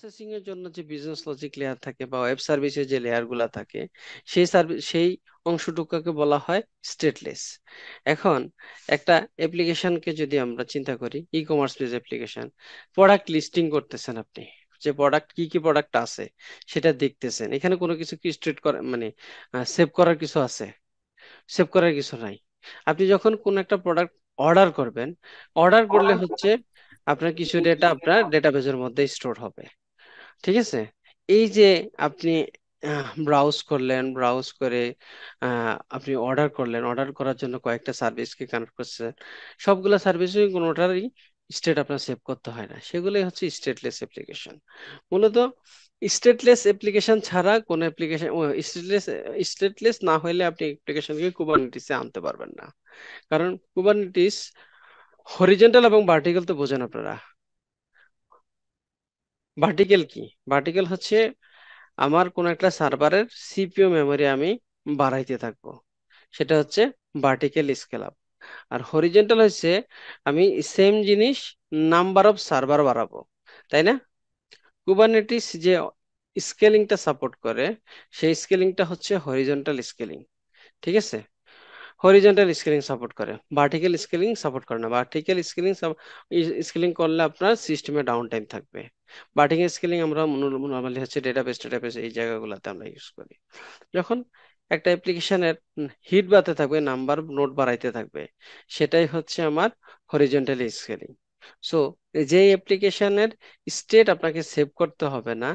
Processing এর জন্য যে বিজনেস লজিক লেয়ার থাকে বা ওয়েব সার্ভিসের যে লেয়ার গুলা থাকে সেই অংশটুকুকে বলা হয় স্টেটলেস। এখন একটা অ্যাপ্লিকেশনকে যদি আমরা চিন্তা করি, e commerce base application, product listing করতেছেন আপনি, যে প্রোডাক্ট কি কি প্রোডাক্ট আছে সেটা দেখতেছেন, এখানে কোনো কিছু কি স্ট্রেট করা মানে সেভ করার কিছু আছে? সেভ করার কিছু নাই। আপনি যখন কোন একটা প্রোডাক্ট অর্ডার করবেন, অর্ডার করলে হচ্ছে আপনার কিছু ডেটা আপনার ডেটাবেজের মধ্যে স্টোর হবে। ঠিক আছে? এই যে আপনি ব্রাউজ করলেন, ব্রাউজ করে আপনি অর্ডার করলেন, অর্ডার করার জন্য কয়েকটা সার্ভিসকে কানেক্ট করছেন, সবগুলা সার্ভিসই কোনোটারই স্টেট আপনার সেভ করতে হয় না, সেগুলোই হচ্ছে স্টেটলেস অ্যাপ্লিকেশন। মূলত স্টেটলেস অ্যাপ্লিকেশন ছাড়া কোন অ্যাপ্লিকেশন, স্টেটলেস স্টেটলেস না হলে আপনি অ্যাপ্লিকেশনকে কুবারনেটিসে আনতে পারবেন না। কারণ কুবারনেটিস হরিজন্টাল এবং ভার্টিক্যাল তো বোঝেন আপনারা। ভার্টিক্যাল কি? ভার্টিক্যাল হচ্ছে আমার কোন একটা সার্ভারের সিপিইউ মেমোরি আমি বাড়াইতে থাকবো, সেটা হচ্ছে ভার্টিক্যাল স্কেল আপ। আর হরিজন্টাল হচ্ছে আমি সেম জিনিস নাম্বার অফ সার্ভার বাড়াবো, তাই না? কুবারনেটিস যে স্কেলিংটা সাপোর্ট করে, সেই স্কেলিংটা হচ্ছে হরিজন্টাল স্কেলিং। ঠিক আছে? হরিজন্টাল স্কেলিং সাপোর্ট করে, ভার্টিক্যাল স্কেলিং সাপোর্ট করে না। ভার্টিক্যাল স্কেলিং স্কেলিং করলে আপনার সিস্টেমে ডাউন টাইম থাকবে। ভার্টিক্যাল স্কেলিং আমরা নর্মালি হচ্ছে ডেটাবেস এই জায়গাগুলোতে আমরা ইউজ করি। যখন একটা অ্যাপ্লিকেশনের হিট বাড়তে থাকবে, নাম্বার নোড বাড়াইতে থাকবে, সেটাই হচ্ছে আমার হরিজন্টাল স্কেলিং। সো যে অ্যাপ্লিকেশনের স্টেট আপনাকে সেভ করতে হবে না,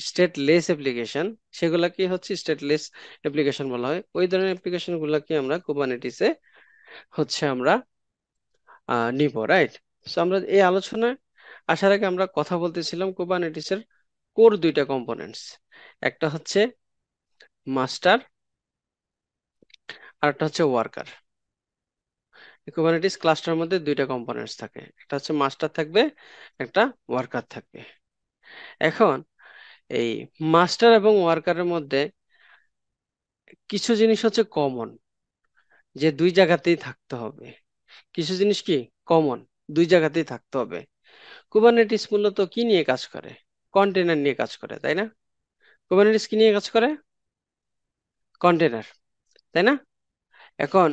স্টেটলেস অ্যাপ্লিকেশন, সেগুলাকে হচ্ছে স্টেটলেস অ্যাপ্লিকেশন বলা হয়। ওই ধরনের অ্যাপ্লিকেশন গুলাকে আমরা কুবারনেটিসে হচ্ছে আমরা নিব, রাইট? সো আমরা এই আলোচনায় আসার আগে আমরা কথা বলতেছিলাম কুবারনেটিসের কোর দুইটা কম্পোনেন্টস, একটা হচ্ছে মাস্টার আর একটা হচ্ছে ওয়ার্কার। কুবারনেটিস ক্লাস্টারের মধ্যে দুইটা কম্পোনেন্টস থাকে, একটা হচ্ছে মাস্টার থাকবে, একটা ওয়ার্কার থাকবে। এখন এই মাস্টার এবং ওয়ার্কারের মধ্যে কিছু জিনিস হচ্ছে কমন, যে দুই জায়গাতেই থাকতে হবে। কিছু জিনিস কি কমন, দুই জায়গাতেই থাকতে হবে। কুবারনেটিস মূলত কি নিয়ে কাজ করে? কন্টেনার নিয়ে কাজ করে, তাই না? কুবারনেটিস কি নিয়ে কাজ করে? কন্টেনার, তাই না? এখন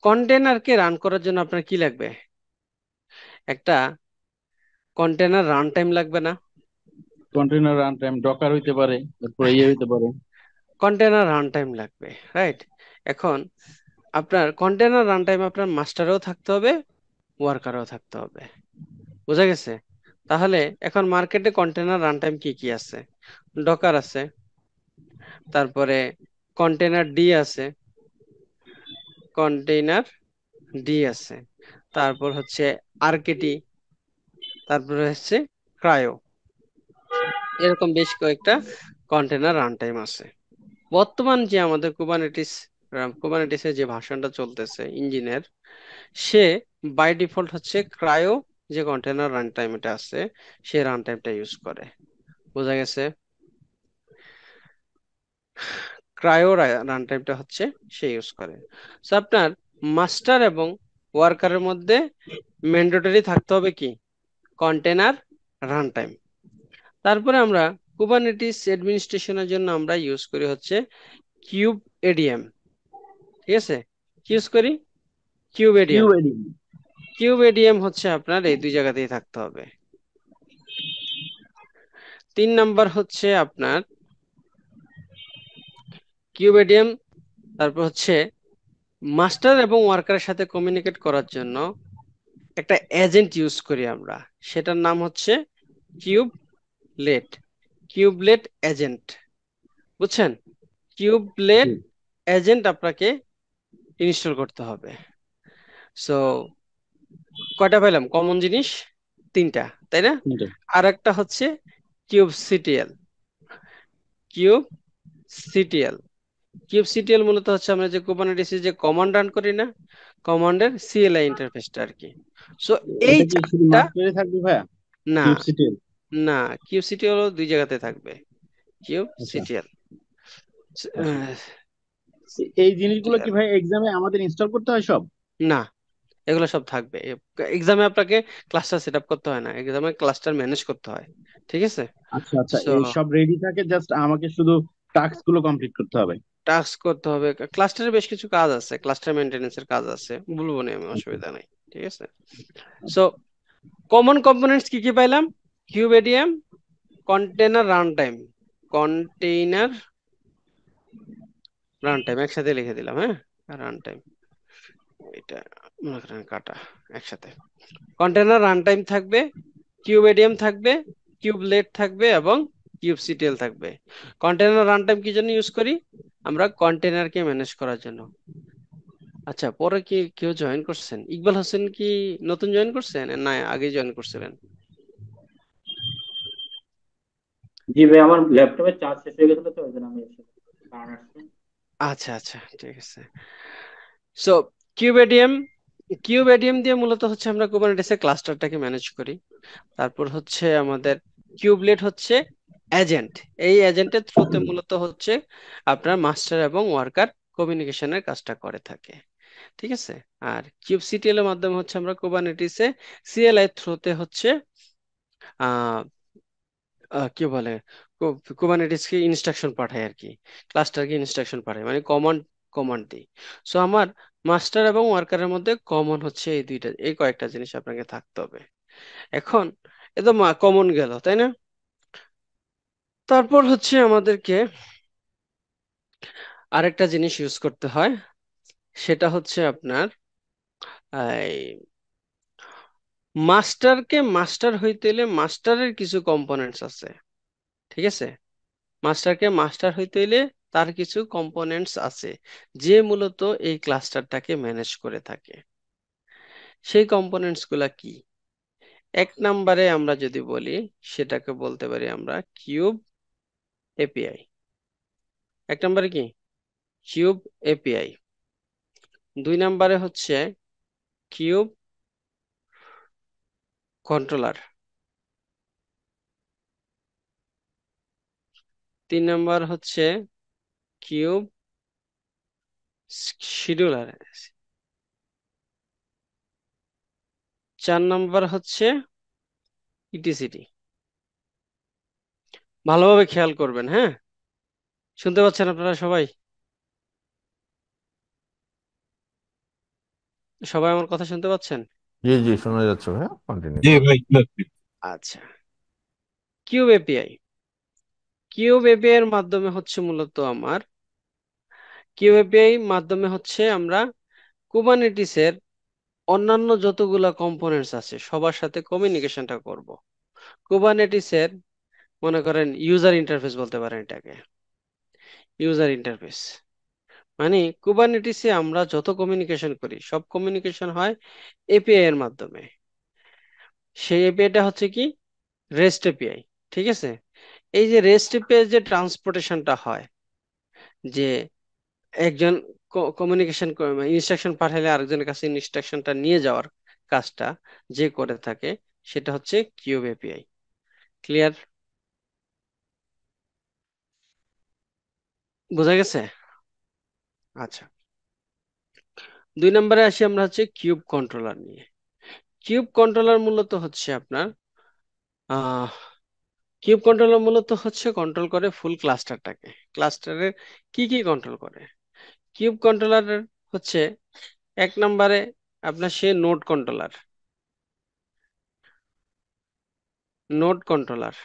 কন্টেনারকে রান করার জন্য আপনার কি লাগবে? একটা কন্টেনার রান টাইম লাগবে না? কন্টেনার রান টাইম ডকার হইতে পারে, তারপরে ইয়ে হইতে পারে। কন্টেনার রান টাইম লাগবে, রাইট? এখন আপনার কন্টেনার রান টাইম আপনার মাস্টারেও থাকতে হবে, ওয়ার্কারও থাকতে হবে। বোঝা গেছে? তাহলে এখন মার্কেটে কন্টেনার রান টাইম কি কি আছে? ডকার আছে, তারপরে কন্টেনার ডি আছে, কন্টেইনার ডি আছে, তারপর হচ্ছে আরকেটি, তারপরে হচ্ছে ক্রায়ো। এরকম বেশ কয়েকটা কন্টেনার রান টাইম আছে। বর্তমান যে আমাদের কুবারনেটিসের যে ভার্সনটা চলতেছে ইঞ্জিনের, সে বাই ডিফল্ট হচ্ছে ক্রায়ো, যে কন্টেনার রান টাইমটা আছে সে রান টাইমটা ইউজ করে। বোঝা গেছে? ক্রায়ো রান টাইমটা হচ্ছে সে ইউজ করে। সো আপনার মাস্টার এবং ওয়ার্কারের মধ্যে ম্যান্ডেটরি থাকতে হবে কি? Container run time. তারপরে আমরা কুবারনেটিস অ্যাডমিনিস্ট্রেশনের জন্য আমরা ইউজ করি হচ্ছে কিউব এডিএম। ঠিক আছে? কি ইউজ করি? Kubeadm. কিউএডি। কিউব এডিএম হচ্ছে আপনার এই দুই জায়গাতেই থাকতে হবে। 3 নাম্বার হচ্ছে আপনার কিউব এডিএম। তারপর হচ্ছে মাস্টার এবং ওয়ার্কারের সাথে কমিউনিকেট করার জন্য একটা এজেন্ট ইউজ করি আমরা, সেটার নাম হচ্ছে কিউবলেট। কিউবলেট এজেন্ট, বুঝছেন? কিউবলেট এজেন্ট আপনাকে ইনস্টল করতে হবে। সো কয়টা পেলাম কমন জিনিস? 3টা, তাই না? আর একটা হচ্ছে cube CTL. Cube CTL, cube CTL মূলত হচ্ছে আমরা যে কুবারনেটিসে যে কমান্ড রান করি না, কমান্ডের সিএলআই ইন্টারফেসটা আর কি। সো এই এটা কি শুধু চারটা। মাস্টারে থাকবে ভাইয়া? না, কিউব সিটিএল। না, কিউব সিটিএল দুই জায়গাতে থাকবে। কিউব আচ্ছা। সিটিএল আচ্ছা, এই জিনিসগুলো কি ভাই এক্সামে আমাদের ইনস্টল করতে হয় সব? না, এগুলো সব থাকবে। এক্সামে আপনাকে ক্লাস্টার সেট আপ করতে হয় না, এক্সামে ক্লাস্টার ম্যানেজ করতে হয়। ঠিক আছে। আচ্ছা আচ্ছা, সো এই সব রেডি থাকে, জাস্ট আমাকে শুধু টাস্ক গুলো কমপ্লিট করতে হবে। টাস্ক করতে হবে, ক্লাস্টারে বেশ কিছু কাজ আছে, ক্লাস্টার মেনটেনেন্সের কাজ আছে, বলবো না আমি, আচ্ছা অসুবিধা নাই। ঠিক আছে। সো কমন কম্পোনেন্টস কি কি পাইলাম? Kubeadm, container runtime, container runtime একসাথে লিখে দিলাম, হ্যাঁ। রান টাইম, এটা মনে করেন কাটা একসাথে। কন্টেনার রান টাইম থাকবে, কিউবেডিয়াম থাকবে, কিউবলেট থাকবে এবং কিউবসিটিএল থাকবে। কন্টেনার রান টাইম কি জন্য ইউজ করি? আমরা কন্টেনারকে ম্যানেজ করার জন্য। আচ্ছা, পরে কি কেউ জয়েন করছেন? ইকবাল হোসেন কি নতুন জয়েন করছেন না আগে জয়েন করছিলেন? জি ভাই, আমার ল্যাপটপে চার্জ শেষ হয়ে গেছিল তো ওই জন্য আমি এসে কারণ আসছি। আচ্ছা আচ্ছা, ঠিক আছে। সো কিউবেডিয়াম, কিউবেডিয়াম দিয়ে মূলত হচ্ছে আমরা কুবারনেটিসের ক্লাস্টারটাকে ম্যানেজ করি। তারপর হচ্ছে আমাদের কিউবলেট হচ্ছে এজেন্ট। এই এজেন্টের থ্রুতে মূলত হচ্ছে আপনার মাস্টার এবং ওয়ার্কার কমিউনিকেশনের কাজটা করে থাকে। ঠিক আছে। আর কিউবসিটিএল এর মাধ্যমে হচ্ছে আমরা কুবারনেটিসে সিএলআই থ্রুতে হচ্ছে আহ কি বলে, কুবারনেটিসকে ইনস্ট্রাকশন পাঠাই আর কি, ক্লাস্টারকে ইনস্ট্রাকশন পাঠাই, মানে কমান্ড, কমান্ড দিই। সো আমার মাস্টার এবং ওয়ার্কারের মধ্যে কমন হচ্ছে এই দুইটা, এই কয়েকটা জিনিস আপনাকে থাকতে হবে। এখন এ তো কমন গেল, তাই না? তারপর হচ্ছে আমাদেরকে আরেকটা জিনিস ইউজ করতে হয়, সেটা হচ্ছে আপনার এই মাস্টারকে মাস্টার হইতে হলে মাস্টারের কিছু কম্পোনেন্টস আছে। ঠিক আছে। মাস্টারকে মাস্টার হইতে হইলে তার কিছু কম্পোনেন্টস আছে, যে মূলত এই ক্লাস্টারটাকে ম্যানেজ করে থাকে। সেই কম্পোনেন্টস গুলা কি? এক নম্বরে আমরা যদি বলি, সেটাকে বলতে পারি আমরা কিউব এপিআই। এক নম্বরে কি? Cube API. দুই নম্বরে হচ্ছে কিউব কন্ট্রোলার। তিন নম্বর হচ্ছে কিউব শিডিউলার। চার নম্বর হচ্ছে ইটিসিটি। ভালোভাবে খেয়াল করবেন, হ্যাঁ। শুনতে পাচ্ছেন আপনারা সবাই? সবাই আমার কথা শুনতে পাচ্ছেন? জি জি, শোনা যাচ্ছে ভাইয়া, কন্টিনিউ জি করুন। ভাই, আচ্ছা। কিউব এপিআই, কিউব এপিআই এর মাধ্যমে হচ্ছে মূলত আমার, কিউব এপিআই মাধ্যমে হচ্ছে আমরা কুবারনেটিসের অন্যান্য যতগুলা কম্পোনেন্টস আছে সবার সাথে কমিউনিকেশনটা করব। কুবারনেটিসের মনে করেন ইউজার ইন্টারফেস বলতে পারেন এটাকে। ইউজার ইন্টারফেস মানে কুবারনেটিসে আমরা যত কমিউনিকেশন করি সব কমিউনিকেশন হয় এপিআই এর মাধ্যমে। সেই এপিআইটা হচ্ছে কি? Rest API. ঠিক আছে। এই যে রেস্ট এপিআই যে ট্রান্সপোর্টেশনটা হয়, যে একজন কমিউনিকেশন ইনস্ট্রাকশন পাঠালে আরেকজনের কাছে ইনস্ট্রাকশনটা নিয়ে যাওয়ার কাজটা যে করে থাকে, সেটা হচ্ছে কিউব এপিআই। ক্লিয়ার? বোঝা গেছে? আচ্ছা। দুই নম্বরে আসি আমরা হচ্ছে কিউব কন্ট্রোলার নিয়ে। কিউব কন্ট্রোলার মূলত হচ্ছে আপনার আহ কিউব কন্ট্রোলার মূলত হচ্ছে কন্ট্রোল করে ফুল ক্লাস্টারটাকে। ক্লাস্টারের কি কি কন্ট্রোল করে? কিউব কন্ট্রোলারের হচ্ছে এক নম্বরে আপনার সে নোড কন্ট্রোলার, নোড কন্ট্রোলার।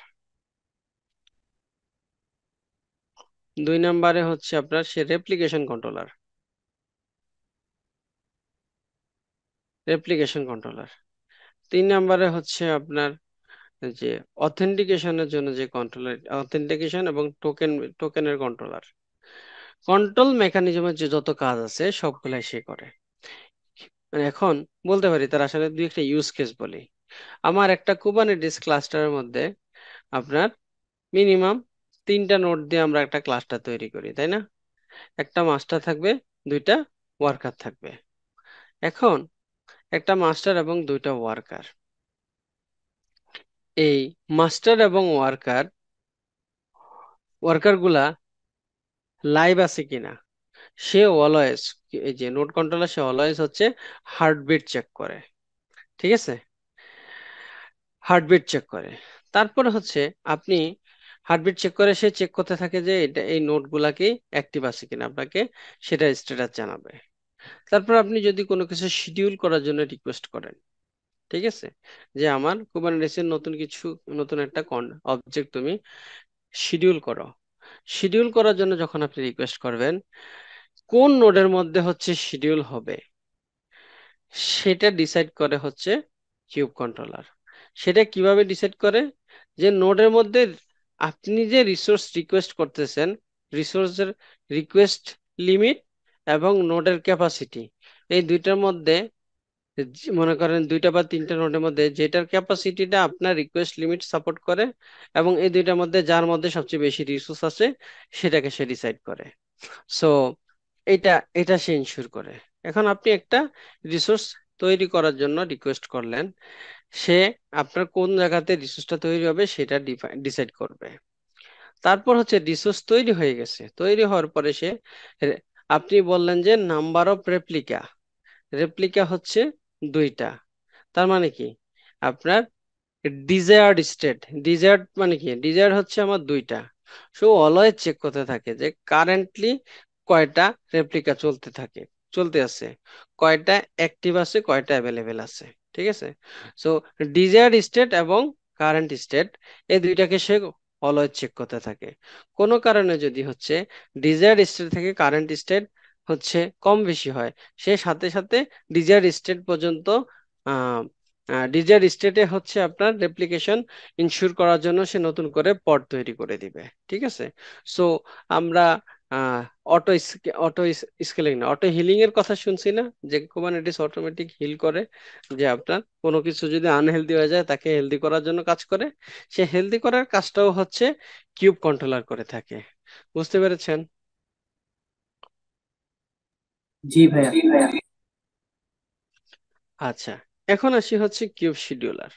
দুই নম্বরে হচ্ছে আপনার সে রেপ্লিকেশন কন্ট্রোলার, রেপ্লিকেশন কন্ট্রোলার। তিন নম্বরে হচ্ছে আপনার যে অথেন্টিকেশনের জন্য যে কন্ট্রোলার, অথেন্টিকেশন এবং টোকেনের কন্ট্রোলার। কন্ট্রোল মেকানিজমের যে যত কাজ আছে সবগুলাই সে করে। মানে এখন বলতে পারি তার আসলে দুই একটা ইউজ কেস বলি। আমার একটা কুবারনেটিস ক্লাস্টারের মধ্যে আপনার মিনিমাম তিনটা নোড দিয়ে আমরা একটা ক্লাস্টার তৈরি করি, তাই না? একটা মাস্টার থাকবে, দুইটা ওয়ার্কার থাকবে। এখন একটা মাস্টার এবং দুইটা ওয়ার্কার, এই মাস্টার এবং ওয়ার্কার গুলা লাইভ আছে কিনা, সে অলওয়েজ, এই যে নোড কন্ট্রোলার, সে অলওয়েজ হচ্ছে হার্টবিট চেক করে। ঠিক আছে, হার্টবিট চেক করে। তারপরে হচ্ছে আপনি হার্টবিট চেক করে সে চেক করতে থাকে যে এটা এই নোটগুলা কি অ্যাক্টিভ আছে কিনা, আপনাকে সেটা স্ট্যাটাস জানাবে। তারপর আপনি যদি কোনো কিছু শিডিউল করার জন্য রিকোয়েস্ট করেন, ঠিক আছে, যে আমার কুবারনেটিসের নতুন কিছু, নতুন একটা অবজেক্ট তুমি শিডিউল করো। শিডিউল করার জন্য যখন আপনি রিকোয়েস্ট করবেন, কোন নোডের মধ্যে হচ্ছে শিডিউল হবে সেটা ডিসাইড করে হচ্ছে কিউব কন্ট্রোলার। সেটা কিভাবে ডিসাইড করে, যে নোডের মধ্যে আপনি যে রিসোর্স রিকোয়েস্ট করতেছেন, রিসোর্সের রিকোয়েস্ট লিমিট এবং নোডের ক্যাপাসিটি, এই দুইটার মধ্যে মনে করেন দুইটা বা তিনটা নোডের মধ্যে যেটার ক্যাপাসিটিটা আপনার রিকোয়েস্ট লিমিট সাপোর্ট করে এবং এই দুইটার মধ্যে যার মধ্যে সবচেয়ে বেশি রিসোর্স আছে সেটাকে সে ডিসাইড করে। সো এটা এটা সে ইনশিওর করে। এখন আপনি একটা রিসোর্স তৈরি করার জন্য রিকোয়েস্ট করলেন, সে আপনার কোন জায়গাতে রিসোর্সটা তৈরি হবে সেটা ডিসাইড করবে। তারপর হচ্ছে রিসোর্স তৈরি হয়ে গেছে, তৈরি হওয়ার পরে সে আপনি বললেন যে নাম্বার অফ রেপ্লিকা, রেপ্লিকা হচ্ছে দুইটা। তার মানে কি, আপনার ডিজায়ার্ড স্টেট, ডিজায়ার্ড মানে কি, ডিজায়ার্ড হচ্ছে আমার দুইটা। সো অলওয়েজ চেক করতে থাকে যে কারেন্টলি কয়টা রেপ্লিকা চলতে আছে, কয়টা অ্যাক্টিভ আছে, কয়টা অ্যাভেলেবেল আছে। ঠিক আছে, সো ডিজায়ার্ড স্টেট এবং কারেন্ট স্টেট, এই দুইটাকে সে অলওয়েজ চেক করতে থাকে। কোনো কারণে যদি হচ্ছে ডিজায়ার্ড স্টেট থেকে কারেন্ট স্টেট হচ্ছে কম বেশি হয়, সে সাথে সাথে ডিজায়ার্ড স্টেট পর্যন্ত ডিজায়ার স্টেটে হচ্ছে আপনার রেপ্লিকেশন ইনশিওর করার জন্য সে নতুন করে পড তৈরি করে দিবে। ঠিক আছে, সো আমরা অটো অটো স্কেলিং না, অটো হিলিং এর কথা শুনছি না, যে কুবারনেটিস অটোমেটিক হিল করে, যে আপনার কোনো কিছু যদি আনহেলদি হয়ে যায় তাকে হেলদি করার জন্য কাজ করে। সে হেলদি করার কাজটাও হচ্ছে কিউব কন্ট্রোলার করে থাকে। বুঝতে পেরেছেন? জি ভাইয়া। আচ্ছা, এখন আসি হচ্ছে কিউব শিডিউলার।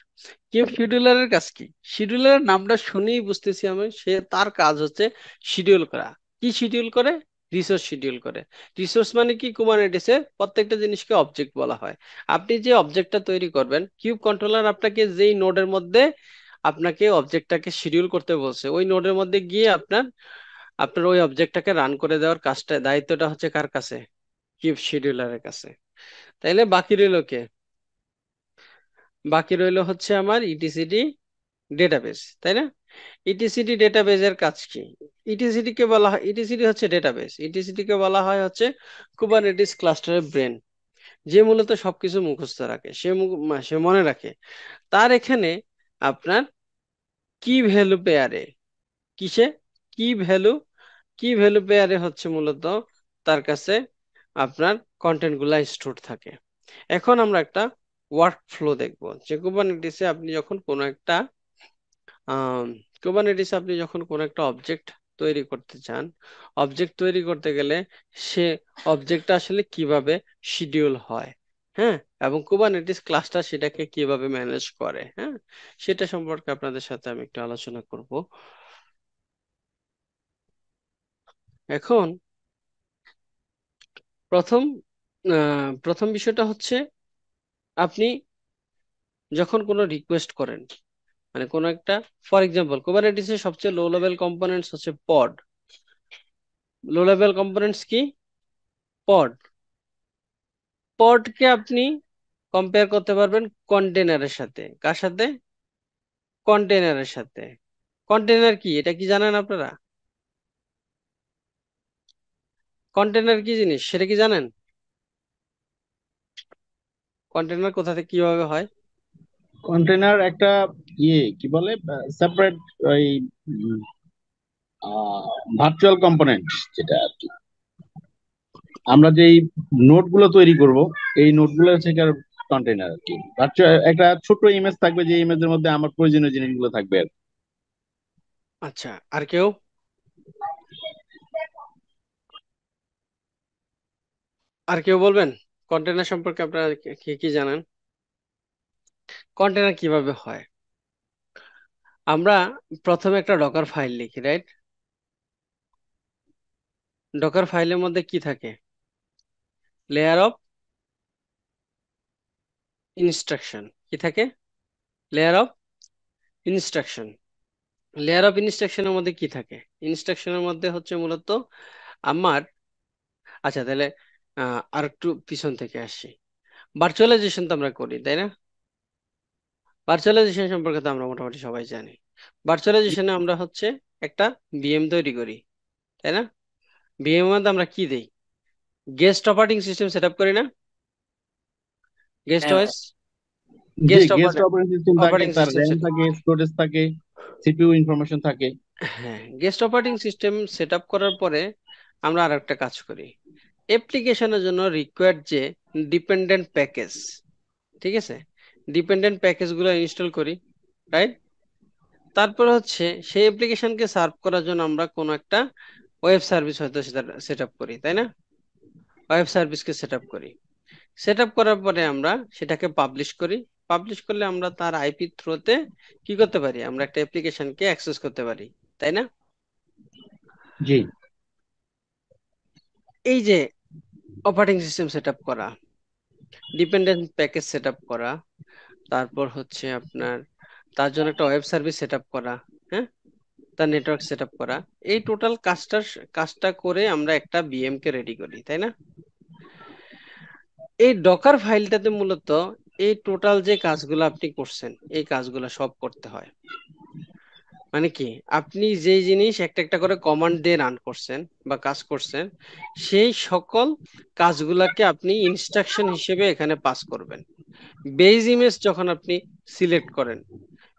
কিউব শিডিউলারের কাজ কি? শিডিউলারের নামটা শুনেই বুঝতেছি আমি, সে তার কাজ হচ্ছে শিডিউল করা। কি শিডিউল করে? রিসোর্স শিডিউল করে। রিসোর্স মানে কি, কুবারনেটিসে প্রত্যেকটা জিনিসকে অবজেক্ট বলা হয়। আপনি যে অবজেক্টটা তৈরি করবেন, কিউব কন্ট্রোলার আপনাকে যেই নোডের মধ্যে আপনাকে অবজেক্টটাকে শিডিউল করতে বলছে, ওই নোডের মধ্যে গিয়ে আপনার আপনার ওই অবজেক্টটাকে রান করে দেওয়ার কাজটা, দায়িত্বটা হচ্ছে কার কাছে? কিউব শিডিউলারের কাছে। তাইলে বাকি রইল কে? বাকি রইল হচ্ছে আমার ইটিসিডি ডেটাবেস, তাই না? ইটিসিডি ডেটাবেজের কাজ কি? ইটিসিডি কে বলা হয়, ইটিসিডি হচ্ছে ডেটাবেস, ইটিসিডি কে বলা হয় হচ্ছে কুবারনেটিস ক্লাস্টারের ব্রেন, যে মূলত সবকিছু মুখস্থ রাখে, সে মনে রাখে। তার এখানে আপনার কি ভ্যালু পেয়ারে, কিসে, কি ভ্যালু, কি ভ্যালু পেয়ারে হচ্ছে মূলত তার কাছে আপনার কন্টেন্ট গুলা স্টোর থাকে। এখন আমরা একটা ওয়ার্ক ফ্লো দেখবো, যে কুবারনেটিসে আপনি যখন কোনো একটা কুবারনেটিসে আপনি যখন কোনো একটা অবজেক্ট তৈরি করতে চান, অবজেক্ট তৈরি করতে গেলে সে অবজেক্টটা আসলে কিভাবে শিডিউল হয়, হ্যাঁ, এবং কুবারনেটিস ক্লাসটা সেটাকে কিভাবে ম্যানেজ করে, হ্যাঁ, সেটা সম্পর্কে আপনাদের সাথে আমি একটু আলোচনা করব। এখন প্রথম প্রথম বিষয়টা হচ্ছে, আপনি যখন কোনো রিকোয়েস্ট করেন, মানে কোনো একটা, ফর এক্সাম্পল কুবারনেটিসের সবচেয়ে লো লেভেল কম্পোনেন্টস হচ্ছে পড। লো লেভেল কম্পোনেন্টস কি? পড। পডকে আপনি কম্পেয়ার করতে পারবেন কন্টেনারের সাথে। কার সাথে? কন্টেনারের সাথে। কন্টেনার কি, এটা কি জানেন আপনারা? কন্টেনার কি জিনিস সেটা কি জানেন? কন্টেনার কোথা থেকে কিভাবে হয়? কন্টেনার একটা কি বলে, সেপারেট, ওই ভার্চুয়াল কম্পোনেন্ট, যেটা আর কি। আমরা যেই নোট গুলো তৈরি করব, এই নোট গুলো হচ্ছে কন্টেনার আর কি। ভার্চুয়াল একটা ছোট ইমেজ থাকবে, যে ইমেজের মধ্যে আমার প্রয়োজনীয় জিনিসগুলো থাকবে আর কি। আচ্ছা, আর কেউ? আর কেউ বলবেন কন্টেনার সম্পর্কে আপনারা কি কি জানেন? কন্টেনার কিভাবে হয়? আমরা প্রথমে একটা ডকার ফাইল লিখি, রাইট? ডকার ফাইলের মধ্যে কি থাকে? Layer of instruction. কি থাকে? Layer of instruction. Layer of ইনস্ট্রাকশনের মধ্যে কি থাকে? ইনস্ট্রাকশনের মধ্যে হচ্ছে মূলত আমার, আচ্ছা তাহলে আর একটু পিছন থেকে আসি। ভার্চুয়ালাইজেশন তো আমরা করি, তাই না? ভার্চুয়ালাইজেশন সম্পর্কে তো আমরা মোটামুটি সবাই জানি। ভার্চুয়ালাইজেশনে আমরা হচ্ছে একটা ভিএম তৈরি করি, তাই না? ভিএম এর মধ্যে আমরা কি দেই? Guest operating system set up করি না? গেস্ট হ্যাঁ ওএস, যে গেস্ট গেস্ট অপারেটিং সিস্টেম থাকে, অপারেটিং তার সিস্টেম র্যাম সেট, থাকে, স্টোরেজ থাকে, সিপিইউ ইনফরমেশন থাকে। হ্যাঁ guest operating system set up করার পরে আমরা আর একটা কাজ করি। অ্যাপ্লিকেশনের জন্য রিকোয়ার্ড যে ডিপেন্ডেন্ট প্যাকেজ, ঠিক আছে, ডিপেন্ডেন্ট প্যাকেজ গুলো ইনস্টল করি, রাইট? তারপর হচ্ছে সেই অ্যাপ্লিকেশনকে সার্ভ করার জন্য আমরা কোনো একটা ওয়েব সার্ভিস হয়তো সেটা সেট আপ করি, তাই না? ওয়েব সার্ভিসকে সেট আপ করি। সেট আপ করার পরে আমরা সেটাকে পাবলিশ করি। পাবলিশ করলে আমরা তার আইপি থ্রুতে কি করতে পারি? আমরা একটা অ্যাপ্লিকেশনকে অ্যাক্সেস করতে পারি, তাই না? জি এই যে অপারেটিং সিস্টেম সেট আপ করা, ডিপেন্ডেন্ট প্যাকেজ সেট আপ করা, তারপর হচ্ছে আপনার তার জন্য একটা ওয়েব সার্ভিস সেট আপ করা, হ্যাঁ, তার নেটওয়ার্ক সেট আপ করা, এই টোটাল কাজটা করে আমরা একটা বিএম কে রেডি করি, তাই না? এই ডকার ফাইলটাতে মূলত এই টোটাল যে কাজগুলো আপনি করছেন এই কাজগুলো সব করতে হয়। মানে কি, আপনি যেই জিনিস একটা একটা করে কমান্ড দিয়ে রান করছেন বা কাজ করছেন, সেই সকল কাজগুলাকে আপনি ইনস্ট্রাকশন হিসেবে এখানে পাস করবেন। বেজ ইমেজ যখন আপনি সিলেক্ট করেন,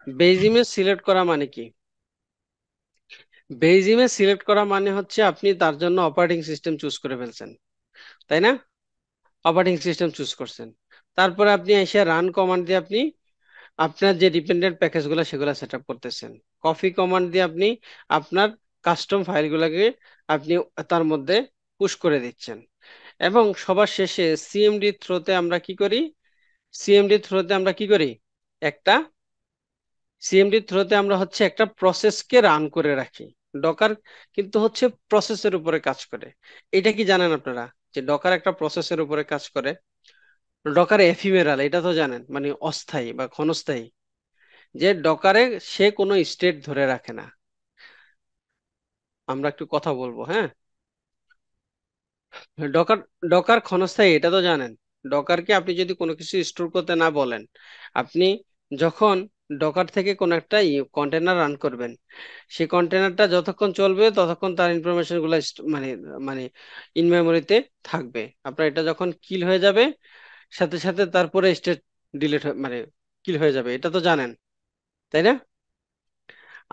বেজ ইমেজ সিলেক্ট করা মানে কি? বেজ ইমেজ সিলেক্ট করা মানে হচ্ছে আপনি তার জন্য অপারেটিং সিস্টেম চুজ করে ফেলছেন, তাই না? অপারেটিং সিস্টেম চুজ করছেন, তারপরে আপনি এসে রান কমান্ড দিয়ে আপনি আপনার যে ডিপেন্ডেন্ট প্যাকেজ গুলো সেগুলো সেট আপ করতেছেন। কপি কমান্ড দিয়ে আপনি আপনার কাস্টম ফাইলগুলোকে আপনি তার মধ্যে পুশ করে দিচ্ছেন। এবং সবার শেষে সিএমডি থ্রোতে আমরা কি করি? সিএমডি থ্রোতে আমরা কি করি? একটা সিএমডি থ্রোতে আমরা হচ্ছে একটা প্রসেসকে রান করে রাখি। ডকার কিন্তু হচ্ছে প্রসেসের উপরে কাজ করে। এটা কি জানেন আপনারা যে ডকার একটা প্রসেসের উপরে কাজ করে? ডকার এফিমেরাল, এটা তো জানেন, মানে অস্থায়ী বা ক্ষণস্থায়ী। যে ডকারে সে কোনো স্টেট ধরে রাখে না। আমরা একটু কথা বলবো, হ্যাঁ। ডকার ডকার ক্ষণস্থায়ী, এটা তো জানেন। ডকারকে আপনি যদি কোনো কিছু স্টোর করতে না বলেন, আপনি যখন ডকার থেকে কোনো একটা কন্টেনার রান করবেন, সেই কন্টেনারটা যতক্ষণ চলবে ততক্ষণ তার ইনফরমেশন গুলো মানে মানে ইন মেমোরিতে থাকবে। আপনার এটা যখন কিল হয়ে যাবে, সাথে সাথে তারপরে স্টেট ডিলিট মানে কিল হয়ে যাবে, এটা তো জানেন, তাই না?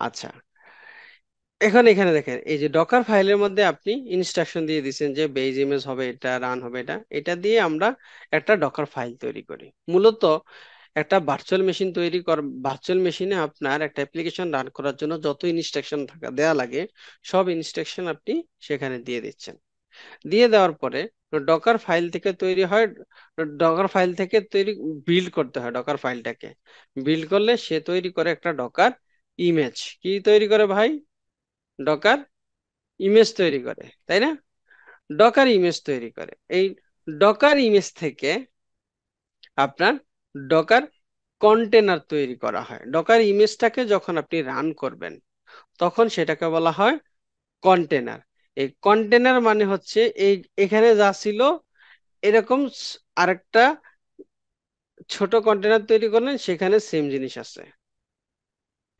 আচ্ছা, এখন এখানে দেখেন এই যে ডকার ফাইলের মধ্যে আপনি ইনস্ট্রাকশন দিয়ে দিচ্ছেন যে বেজ ইমেজ হবে, এটা রান হবে, এটা এটা দিয়ে আমরা একটা ডকার ফাইল তৈরি করি। মূলত একটা ভার্চুয়াল মেশিন তৈরি কর, ভার্চুয়াল মেশিনে আপনার একটা অ্যাপ্লিকেশন রান করার জন্য যত ইনস্ট্রাকশন থাকা দেয়া লাগে সব ইনস্ট্রাকশন আপনি সেখানে দিয়ে দিচ্ছেন। দিয়ে দেওয়ার পরে ডকার ফাইল থেকে তৈরি হয়, ডকার ফাইল থেকে তৈরি বিল্ড করতে হয় ডকার ফাইলটাকে। বিল্ড করলে সে তৈরি করে একটা ডকার ইমেজ। কি তৈরি করে ভাই? ডকার ইমেজ তৈরি করে, তাই না? ডকার ইমেজ তৈরি করে। এই ডকার ইমেজ থেকে আপনার ডকার কন্টেনার তৈরি করা হয়। ডকার ইমেজটাকে যখন আপনি রান করবেন তখন সেটাকে বলা হয় কন্টেনার। এই কন্টেনার মানে হচ্ছে এই এখানে যা ছিল এরকম আরেকটা ছোট কন্টেনার তৈরি করলেন, সেখানে সেম জিনিস আছে।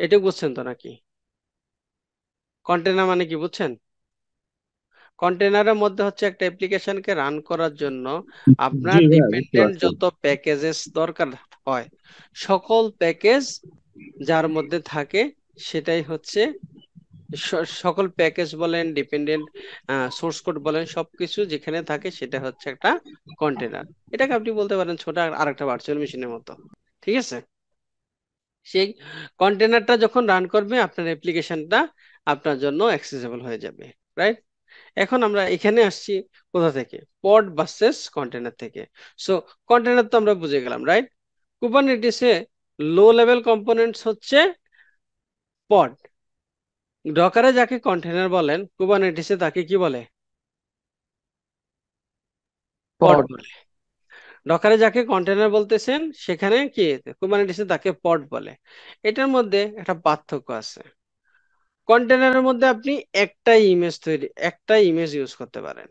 এটা বুঝছেন তো নাকি? কন্টেনার মানে কি বুঝছেন? কন্টেনারের মধ্যে হচ্ছে একটা অ্যাপ্লিকেশনকে রান করার জন্য আপনার জি ভাইয়া, বুঝতে ডিপেন্ডেন্ট পারছি। যত প্যাকেজেস দরকার হয়, সকল প্যাকেজ যার মধ্যে থাকে সেটাই হচ্ছে সকল প্যাকেজ বলেন, ডিপেন্ডেন্ট সোর্স কোড বলেন, সবকিছু যেখানে থাকে সেটা হচ্ছে একটা কন্টেনার। এটাকে আপনি বলতে পারেন ছোট আরেকটা ভার্চুয়াল মেশিনের মতো, ঠিক আছে? সেই কন্টেনারটা যখন রান করবে আপনার অ্যাপ্লিকেশনটা আপনার জন্য অ্যাক্সেসিবল হয়ে যাবে, রাইট? এখন আমরা এখানে আসছি কোথা থেকে? পড ভার্সেস কন্টেনার থেকে। সো কন্টেনার তো আমরা বুঝে গেলাম, রাইট? কুবারনেটিসে লো লেভেল কম্পোনেন্টস হচ্ছে পড। ডকারে যাকে কন্টেনার বলেন, কুবারনেটিসে তাকে কি বলে? পড পড। বলে। ডকারে যাকে কন্টেনার বলতেছেন সেখানে কি কুবারনেটিসে তাকে পড বলে। এটার মধ্যে একটা পার্থক্য আছে। কন্টেনারের মধ্যে আপনি একটা ইমেজ ইউজ করতে পারেন।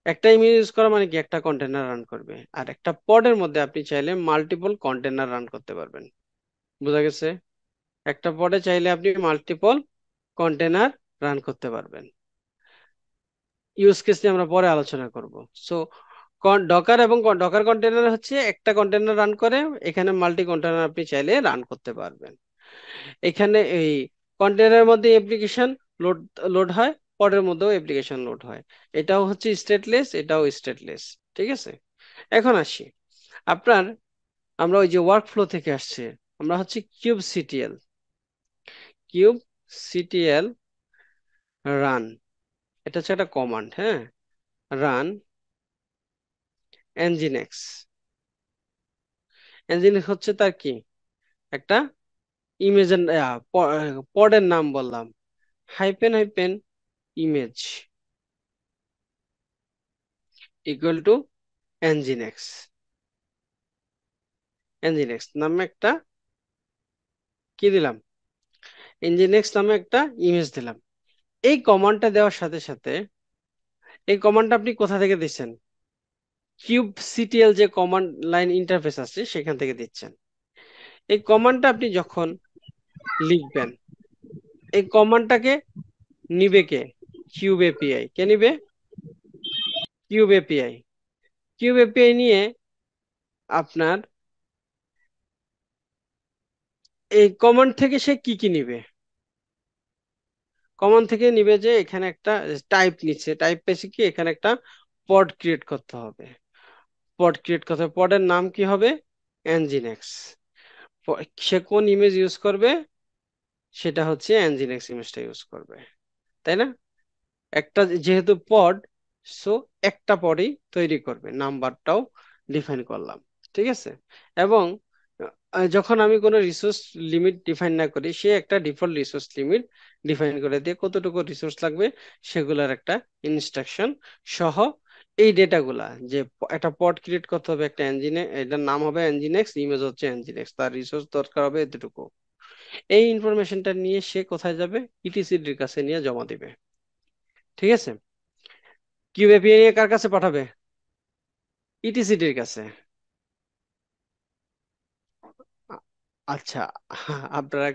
একটা ইমেজ ইউজ করা মানে কি একটা কন্টেনার রান করবে। আর একটা পডের মধ্যে আপনি চাইলে মাল্টিপল কন্টেনার রান করতে পারবেন। বোঝা গেছে? একটা পডে চাইলে আপনি মাল্টিপল কন্টেনার রান করতে পারবেন। ইউজ কেস নিয়ে আমরা পরে আলোচনা করব। সো ডকার এবং ডকার কন্টেনার হচ্ছে একটা কন্টেনার রান করে, এখানে মাল্টি কন্টেনার আপনি চাইলে রান করতে পারবেন। এখানে এই কন্টেনারের মধ্যে অ্যাপ্লিকেশন লোড লোড হয়, পডের মধ্যেও অ্যাপ্লিকেশন লোড হয়। এটাও হচ্ছে স্টেটলেস, এটাও স্টেটলেস। ঠিক আছে, এখন আসি আপনার, আমরা ওই যে ওয়ার্ক ফ্লো থেকে আসছে, আমরা হচ্ছে কিউব সিটিএল রান, এটা হচ্ছে একটা কমান্ড। হ্যাঁ, রান nginx। nginx হচ্ছে তার কি একটা ইমেজের পডের নাম বললাম, hyphen hyphen image equal to nginx। nginx নামে একটা কি দিলাম, nginx নামে একটা ইমেজ দিলাম। এই কমান্ডটা দেওয়ার সাথে সাথে, এই কমান্ডটা আপনি কোথা থেকে দিচ্ছেন? কিউব সিটিএল যে কমান্ড লাইন ইন্টারফেস আছে সেখান থেকে দিচ্ছেন। এই কমান্ডটা আপনি যখন লিখবেন, এই কমান্ডটাকে নিবে কে? Cube API. কে নিবে? Cube API. কিউব এপিআই নিয়ে আপনার এই কমান্ড থেকে সে কি কি নিবে? কমান্ড থেকে নিবে যে এখানে একটা টাইপ নিচ্ছে, টাইপ পেয়েছে কি এখানে একটা পড ক্রিয়েট করতে হবে। পড ক্রিয়েট করতে হবে, পডের নাম কি হবে? nginx। সে কোন ইমেজ ইউজ করবে? সেটা হচ্ছে nginx ইমেজটা ইউজ করবে, তাই না? একটা যেহেতু পড, সো একটা পডই তৈরি করবে, নাম্বারটাও ডিফাইন করলাম। ঠিক আছে, এবং যখন আমি কোনো রিসোর্স লিমিট ডিফাইন না করি, সে একটা ডিফল্ট রিসোর্স লিমিট ডিফাইন করে দিয়ে কতটুকু রিসোর্স লাগবে সেগুলোর একটা ইনস্ট্রাকশন সহ এই ডেটাগুলা, যে একটা পড ক্রিয়েট করতে হবে একটা ইঞ্জিনে, এটার নাম হবে nginx, ইমেজ হচ্ছে nginx, তার রিসোর্স দরকার হবে এতটুকু। এই ইনফরমেশনটা নিয়ে সে কোথায় যাবে? ইটিসিডির কাছে নিয়ে জমা দিবে। ঠিক আছে, কিউব এপিআই নিয়ে কার কাছে পাঠাবে? ইটিসিডির কাছে। আ- আচ্ছা, আপনারা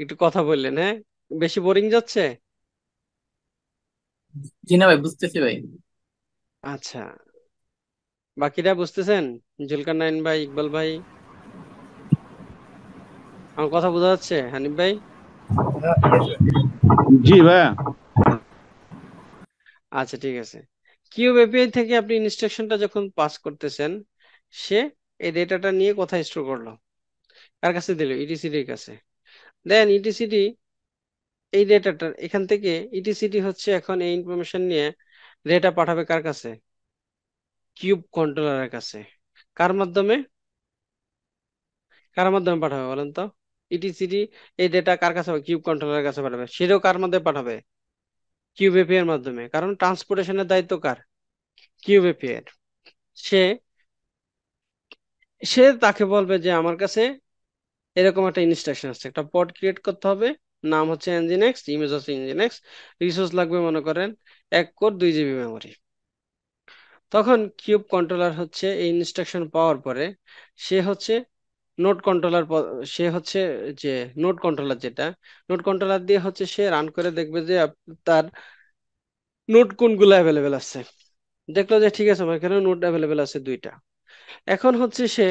একটু কথা বললেন, হ্যাঁ? বেশি বোরিং যাচ্ছে? জি না ভাই, বুঝতেছি ভাই। আচ্ছা, বাকিরা বুঝতেছেন? জুলকার নাইন ভাই, ইকবাল ভাই, আমার কথা বোঝা যাচ্ছে? হানিফ ভাই? জি ভাইয়া। আচ্ছা, ঠিক আছে। কিউব এপিআই থেকে আপনি ইনস্ট্রাকশনটা যখন পাস করতেছেন, সে এই ডেটাটা নিয়ে কোথায় স্টোর করলো? কার কাছে দিল? ইটিসিডির কাছে। দেন ইটিসিডি এই ডেটাটা এখান থেকে, ইটিসিডি হচ্ছে এখন এই ইনফরমেশন নিয়ে ডেটা পাঠাবে কার কাছে? কিউব কন্ট্রোলারের কাছে। কার মাধ্যমে? কার মাধ্যমে পাঠাবে বলেন তো? ইটিসিডি এই ডেটা কার কাছে? কিউব কন্ট্রোলারের কাছে পাঠাবে। সেটাও কার মাধ্যমে পাঠাবে? কিউব এপিআই এর মাধ্যমে। কারণ ট্রান্সপোর্টেশনের দায়িত্ব কার? কিউব এপিআই এর। সে সে তাকে বলবে যে আমার কাছে এরকম একটা ইনস্ট্রাকশন আছে, একটা পড ক্রিয়েট করতে হবে, নাম হচ্ছে nginx, ইমেজ হচ্ছে nginx, রিসোর্স লাগবে মনে করেন 1 কোর 2 জিবি মেমোরি। তখন কিউব কন্ট্রোলার হচ্ছে এই ইনস্ট্রাকশন পাওয়ার পরে সে হচ্ছে নোড কন্ট্রোলার, সে হচ্ছে যে নোড কন্ট্রোলার, যেটা নোড কন্ট্রোলার দিয়ে হচ্ছে সে রান করে দেখবে যে তার নোড কোনগুলো অ্যাভেলেবেল আছে। দেখলো যে ঠিক আছে, আমার এখানে নোড অ্যাভেলেবেল আছে 2টা। এখন হচ্ছে সে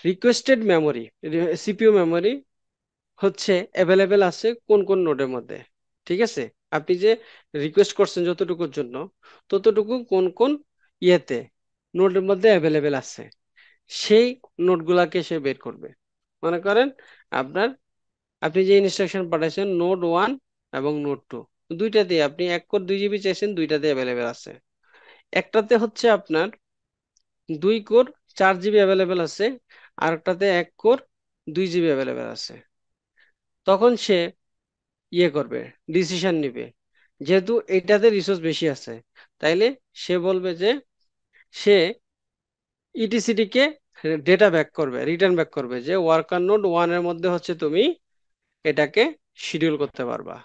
রিকোয়েস্টেড মেমোরি, সিপিইউ মেমোরি হচ্ছে অ্যাভেলেবেল আছে কোন কোন নোডের মধ্যে। ঠিক আছে, আপনি যে রিকোয়েস্ট করছেন যতটুকুর জন্য, ততটুকু কোন কোন ইয়েতে নোডের মধ্যে অ্যাভেলেবেল আছে, সেই নোটগুলাকে সে বের করবে। মনে করেন আপনার, আপনি যে ইনস্ট্রাকশন পাঠাইছেন নোড 1 এবং নোড 2, দুইটাতে আপনি 1 কোর 2 জিবি চাইছেন, দুইটাতে অ্যাভেলেবেল আছে। একটাতে হচ্ছে আপনার 2 কোর 4 জিবি অ্যাভেলেবেল আছে, আর একটাতে 1 কোর 2 জিবি অ্যাভেলেবেল আছে। তখন সে ইয়ে করবে, ডিসিশন নিবে যেহেতু এটাতে রিসোর্স বেশি আছে, তাইলে সে বলবে যে সে ইটিসিডি কে ডেটা ব্যাক করবে, রিটার্ন ব্যাক করবে যে ওয়ার্কার নোড 1 এর মধ্যে হচ্ছে তুমি এটাকে শিডিউল করতে পারবা।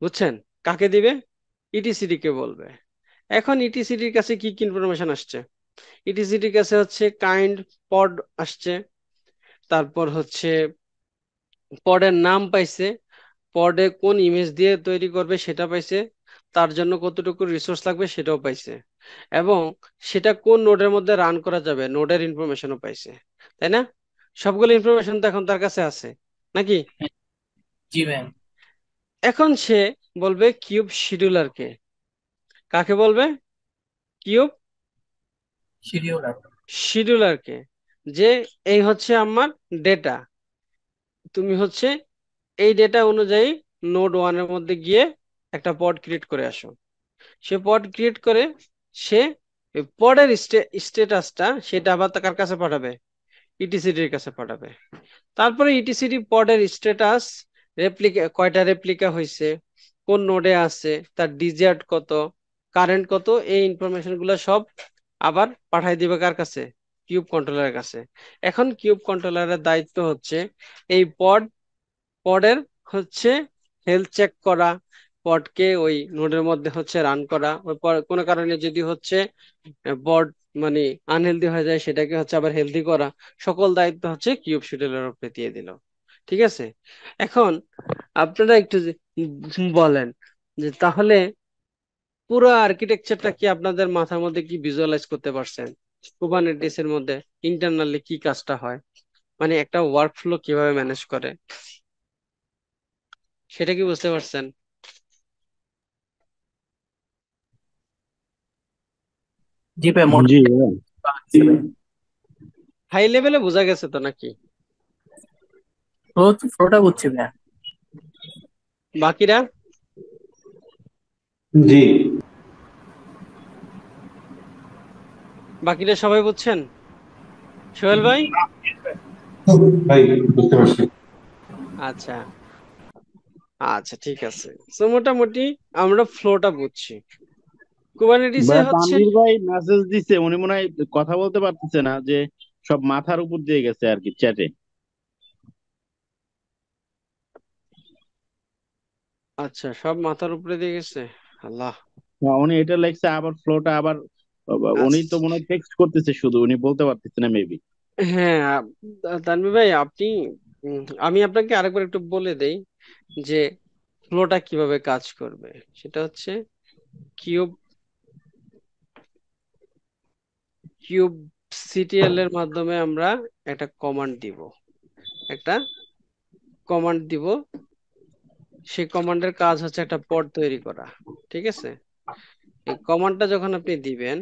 বুঝছেন? কাকে দিবে? ইটিসিডি কে বলবে। এখন ইটিসিডির কাছে কি কি ইনফরমেশন আসছে? ইটিসিডির কাছে হচ্ছে কাইন্ড পড আসছে, তারপর হচ্ছে পডের নাম পাইছে, পডে কোন ইমেজ দিয়ে তৈরি করবে সেটা পাইছে, তার জন্য কতটুকু রিসোর্স লাগবে সেটাও পাইছে, এবং সেটা কোন নোডের মধ্যে রান করা যাবে নোডের ইনফরমেশনও পাইছে। তাই না? সবগুলো ইনফরমেশন তো এখন তার কাছে আছে নাকি? জি ভাইয়া। এখন সে বলবে কিউব শিডিউলারকে। কাকে বলবে? Cube scheduler. শিডিউলারকে, যে এই হচ্ছে আমার ডেটা, তুমি হচ্ছে এই ডেটা অনুযায়ী নোড 1 এর মধ্যে গিয়ে একটা পড ক্রিয়েট করে আসো। সে পড ক্রিয়েট করে সে পডের স্টেটাসটা সেটা আবার কার কাছে পাঠাবে? ইটিসিডির কাছে পাঠাবে। তারপরে ইটিসিডি পডের স্ট্যাটাস, রেপ্লিকা কয়টা রেপ্লিকা হয়েছে, কোন নোডে আছে, তার ডিজিট কত, কারেন্ট কত, এই ইনফরমেশন গুলো সব আবার পাঠাই দিবে কার কাছে? কিউব কন্ট্রোলারের কাছে। এখন কিউব কন্ট্রোলারের দায়িত্ব হচ্ছে এই পডের হচ্ছে হেলথ চেক করা, পডকে ওই নোডের মধ্যে হচ্ছে রান করা, ওই কোনো কারণে যদি হচ্ছে বড মানে আনহেলদি হয়ে যায় সেটাকে হচ্ছে আবার হেলদি করা, সকল দায়িত্ব হচ্ছে কিউব শিডিউলের উপরে দিয়ে দিল। ঠিক আছে? এখন আপনারা একটু বলেন যে তাহলে পুরো আর্কিটেকচারটা কি আপনাদের মাথার মধ্যে কি ভিজুয়ালাইজ করতে পারছেন? কুবারনেটিস এর মধ্যে ইন্টারনালি কি কাজটা হয়, মানে একটা ওয়ার্কফ্লো কিভাবে ম্যানেজ করে, সেটা কি বুঝতে পারছেন? জি ভাইয়া, জি মোটামুটি ভাইয়া। পারছি ভাইয়া। হাই লেভেলে বোঝা গেছে তো নাকি? ফ্লোটা বুঝছি ভাইয়া। বাকিরা? জি বাকিরা সবাই বুঝছেন? সোহেল ভাই? ভাই, বুঝতে পারছি। আচ্ছা, আচ্ছা, ঠিক আছে। তো মোটামুটি আমরা ফ্লোটা বুঝছি। কুবারনেটিসে ভাই হচ্ছে তানভীর ভাই মেসেজ দিছে, উনি মনে হয় কথা বলতে পারতেছে না, যে সব মাথার উপর দিয়ে গেছে আর কি চ্যাটে। আচ্ছা, সব মাথার উপরে দিয়ে গেছে। আল্লাহ। উনি এটা লেখছে, আবার ফ্লোটা আবার উনি তো আচ্ছা, মনে হয় টেক্সট করতেছে শুধু, উনি বলতে পারতেছে না মেবি। হ্যাঁ, তানভীর ভাই আপনি আমি আপনাকে আরেকবার একটু বলে দেই যে ফ্লোটা কিভাবে কাজ করবে। সেটা হচ্ছে কিউব কিউব সিটিএল এর মাধ্যমে আমরা একটা কমান্ড দিব, একটা কমান্ড দিব। সেই কমান্ডের কাজ হচ্ছে একটা পড তৈরি করা। ঠিক আছে? এই কমান্ডটা যখন আপনি দিবেন,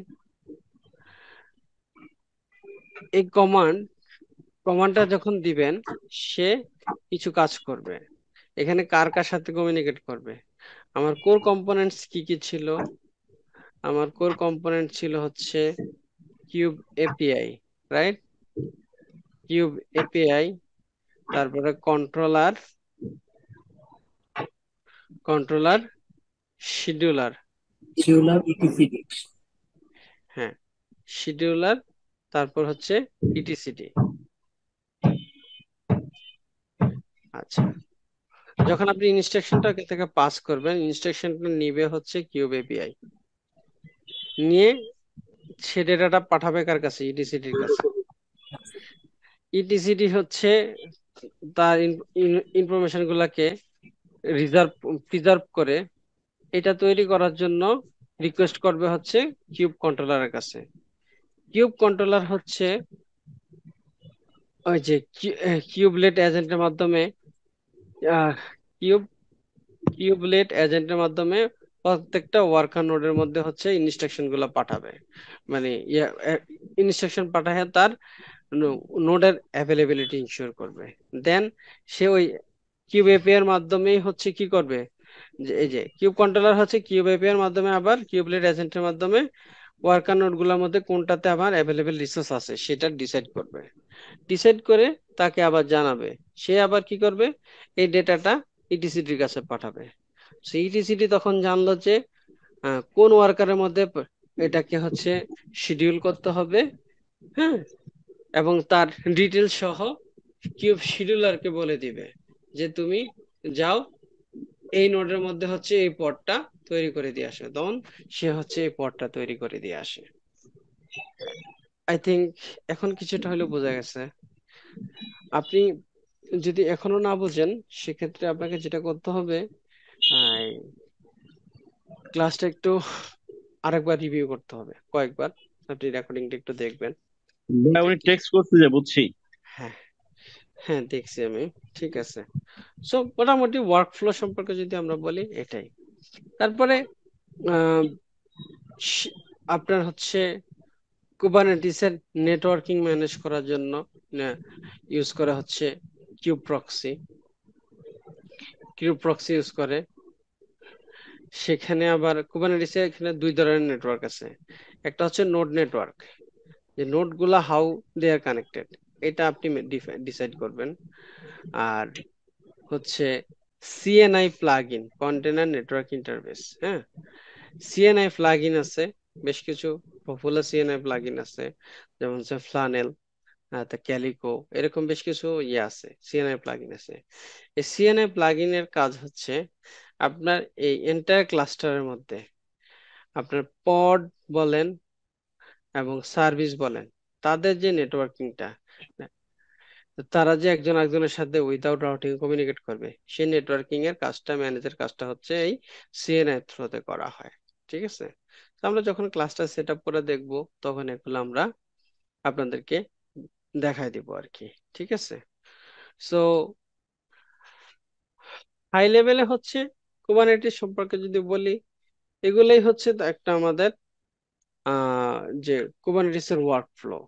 এই কমান্ডটা যখন দিবেন, সে কিছু কাজ করবে। এখানে কার কার সাথে কমিউনিকেট করবে? আমার কোর কম্পোনেন্টস কি কি ছিল? আমার কোর কম্পোনেন্ট ছিল হচ্ছে cube API, right? Cube API, তারপরে কন্ট্রোলার শিডিউলার। শিডিউলার ইটিসিডি। হ্যাঁ, শিডিউলার, তারপর হচ্ছে ইটিসিডি। আচ্ছা, যখন আপনি ইনস্ট্রাকশনটা থেকে পাস করবেন, ইনস্ট্রাকশনটা নিবে হচ্ছে কিউব এপিআই, নিয়ে সে ডেটাটা পাঠাবে কার কাছে? ইটিসিডির কাছে। ইটিসিডি হচ্ছে তার ইনফরমেশন গুলাকে প্রিজার্ভ করে এটা তৈরি করার জন্য রিকোয়েস্ট করবে হচ্ছে কিউব কন্ট্রোলারের কাছে। কিউব কন্ট্রোলার হচ্ছে ওই যে কিউবলেট এজেন্টের মাধ্যমে আহ, কিউব কিউবলেট এজেন্টের মাধ্যমে প্রত্যেকটা ওয়ার্কার নোডের মধ্যে হচ্ছে ইনস্ট্রাকশন গুলো পাঠাবে, মানে ইনস্ট্রাকশন পাঠায় তার নোডের অ্যাভেলেবিলিটি ইনশিওর করবে। দেন সে ওই কিউব এপিআই এর মাধ্যমেই হচ্ছে কি করবে, যে এই যে কিউব কন্ট্রোলার হচ্ছে কিউব এপিআই এর মাধ্যমে আবার কিউবলেট এজেন্টের মাধ্যমে ওয়ার্কার নোড গুলোর মধ্যে কোনটাতে আমার অ্যাভেলেবেল রিসোর্স আছে সেটা ডিসাইড করবে। ডিসাইড করে তাকে আবার জানাবে। সে আবার কি করবে? এই ডেটাটা ইটিসিডির কাছে পাঠাবে। ইটিসিটি তখন জানলো যে কোন ওয়ার্কারের মধ্যে এটাকে হচ্ছে শিডিউল করতে হবে, হ্যাঁ, এবং তার ডিটেল সহ কিউব শিডিউলারকে বলে দিবে যে তুমি যাও এই নোডের মধ্যে হচ্ছে এই পডটা তৈরি করে দিয়ে আসে, তখন সে হচ্ছে এই পডটা তৈরি করে দিয়ে আসে। আই থিংক এখন কিছুটা হলেও বোঝা গেছে। আপনি যদি এখনো না বুঝেন, সেক্ষেত্রে আপনাকে যেটা করতে হবে, ক্লাসটা একটু আরেকবার রিভিউ করতে হবে, কয়েকবার। আপনি রেকর্ডিংটা একটু দেখবেন। ভাই উনি টেক্সট করছে যে বুঝছি। হ্যাঁ, হ্যাঁ, দেখছি আমি। ঠিক আছে। সো মোটামুটি ওয়ার্কফ্লো সম্পর্কে যদি আমরা বলি এটাই। তারপরে আহ, আপনার হচ্ছে কুবারনেটিসের নেটওয়ার্কিং ম্যানেজ করার জন্য ইউজ করা হচ্ছে cube proxy. Cube proxy use করে, সেখানে আবার কুবারনেটিসে এখানে দুই ধরনের নেটওয়ার্ক আছে। একটা হচ্ছে নোড নেটওয়ার্ক, যে নোড গুলা হাউ দে আর কানেক্টেড, এটা আপনি ডিসাইড করবেন। আর হচ্ছে CNI plug in, container network interface. হ্যাঁ, সিএনআই প্লাগ ইন আছে বেশ কিছু, পপুলার সিএনআই প্লাগ ইন আছে, যেমন হচ্ছে ফ্লানেল, ক্যালিকো, এরকম বেশ কিছু ইয়ে আছে, সিএনআই প্লাগ ইন আছে। এই সিএনআই প্লাগ ইনের কাজ হচ্ছে আপনার এই এন্টায়ার ক্লাস্টারের মধ্যে আপনার পড বলেন এবং সার্ভিস বলেন, তাদের যে নেটওয়ার্কিংটা, তারা যে একজন একজনের সাথে উইদাউট রাউটিং কমিউনিকেট করবে, সেই নেটওয়ার্কিং এর কাজটা, ম্যানেজের কাজটা হচ্ছে এই সিএনআই থ্রুতে করা হয়। ঠিক আছে। তো আমরা যখন ক্লাসটা সেট আপ করে দেখবো, তখন এগুলো আমরা আপনাদেরকে দেখাই দিব আর কি। ঠিক আছে। সো হাই লেভেলে হচ্ছে কুবারনেটিস সম্পর্কে যদি বলি, এগুলোই হচ্ছে একটা আমাদের যে কুবারনেটিস এর ওয়ার্কফ্লো।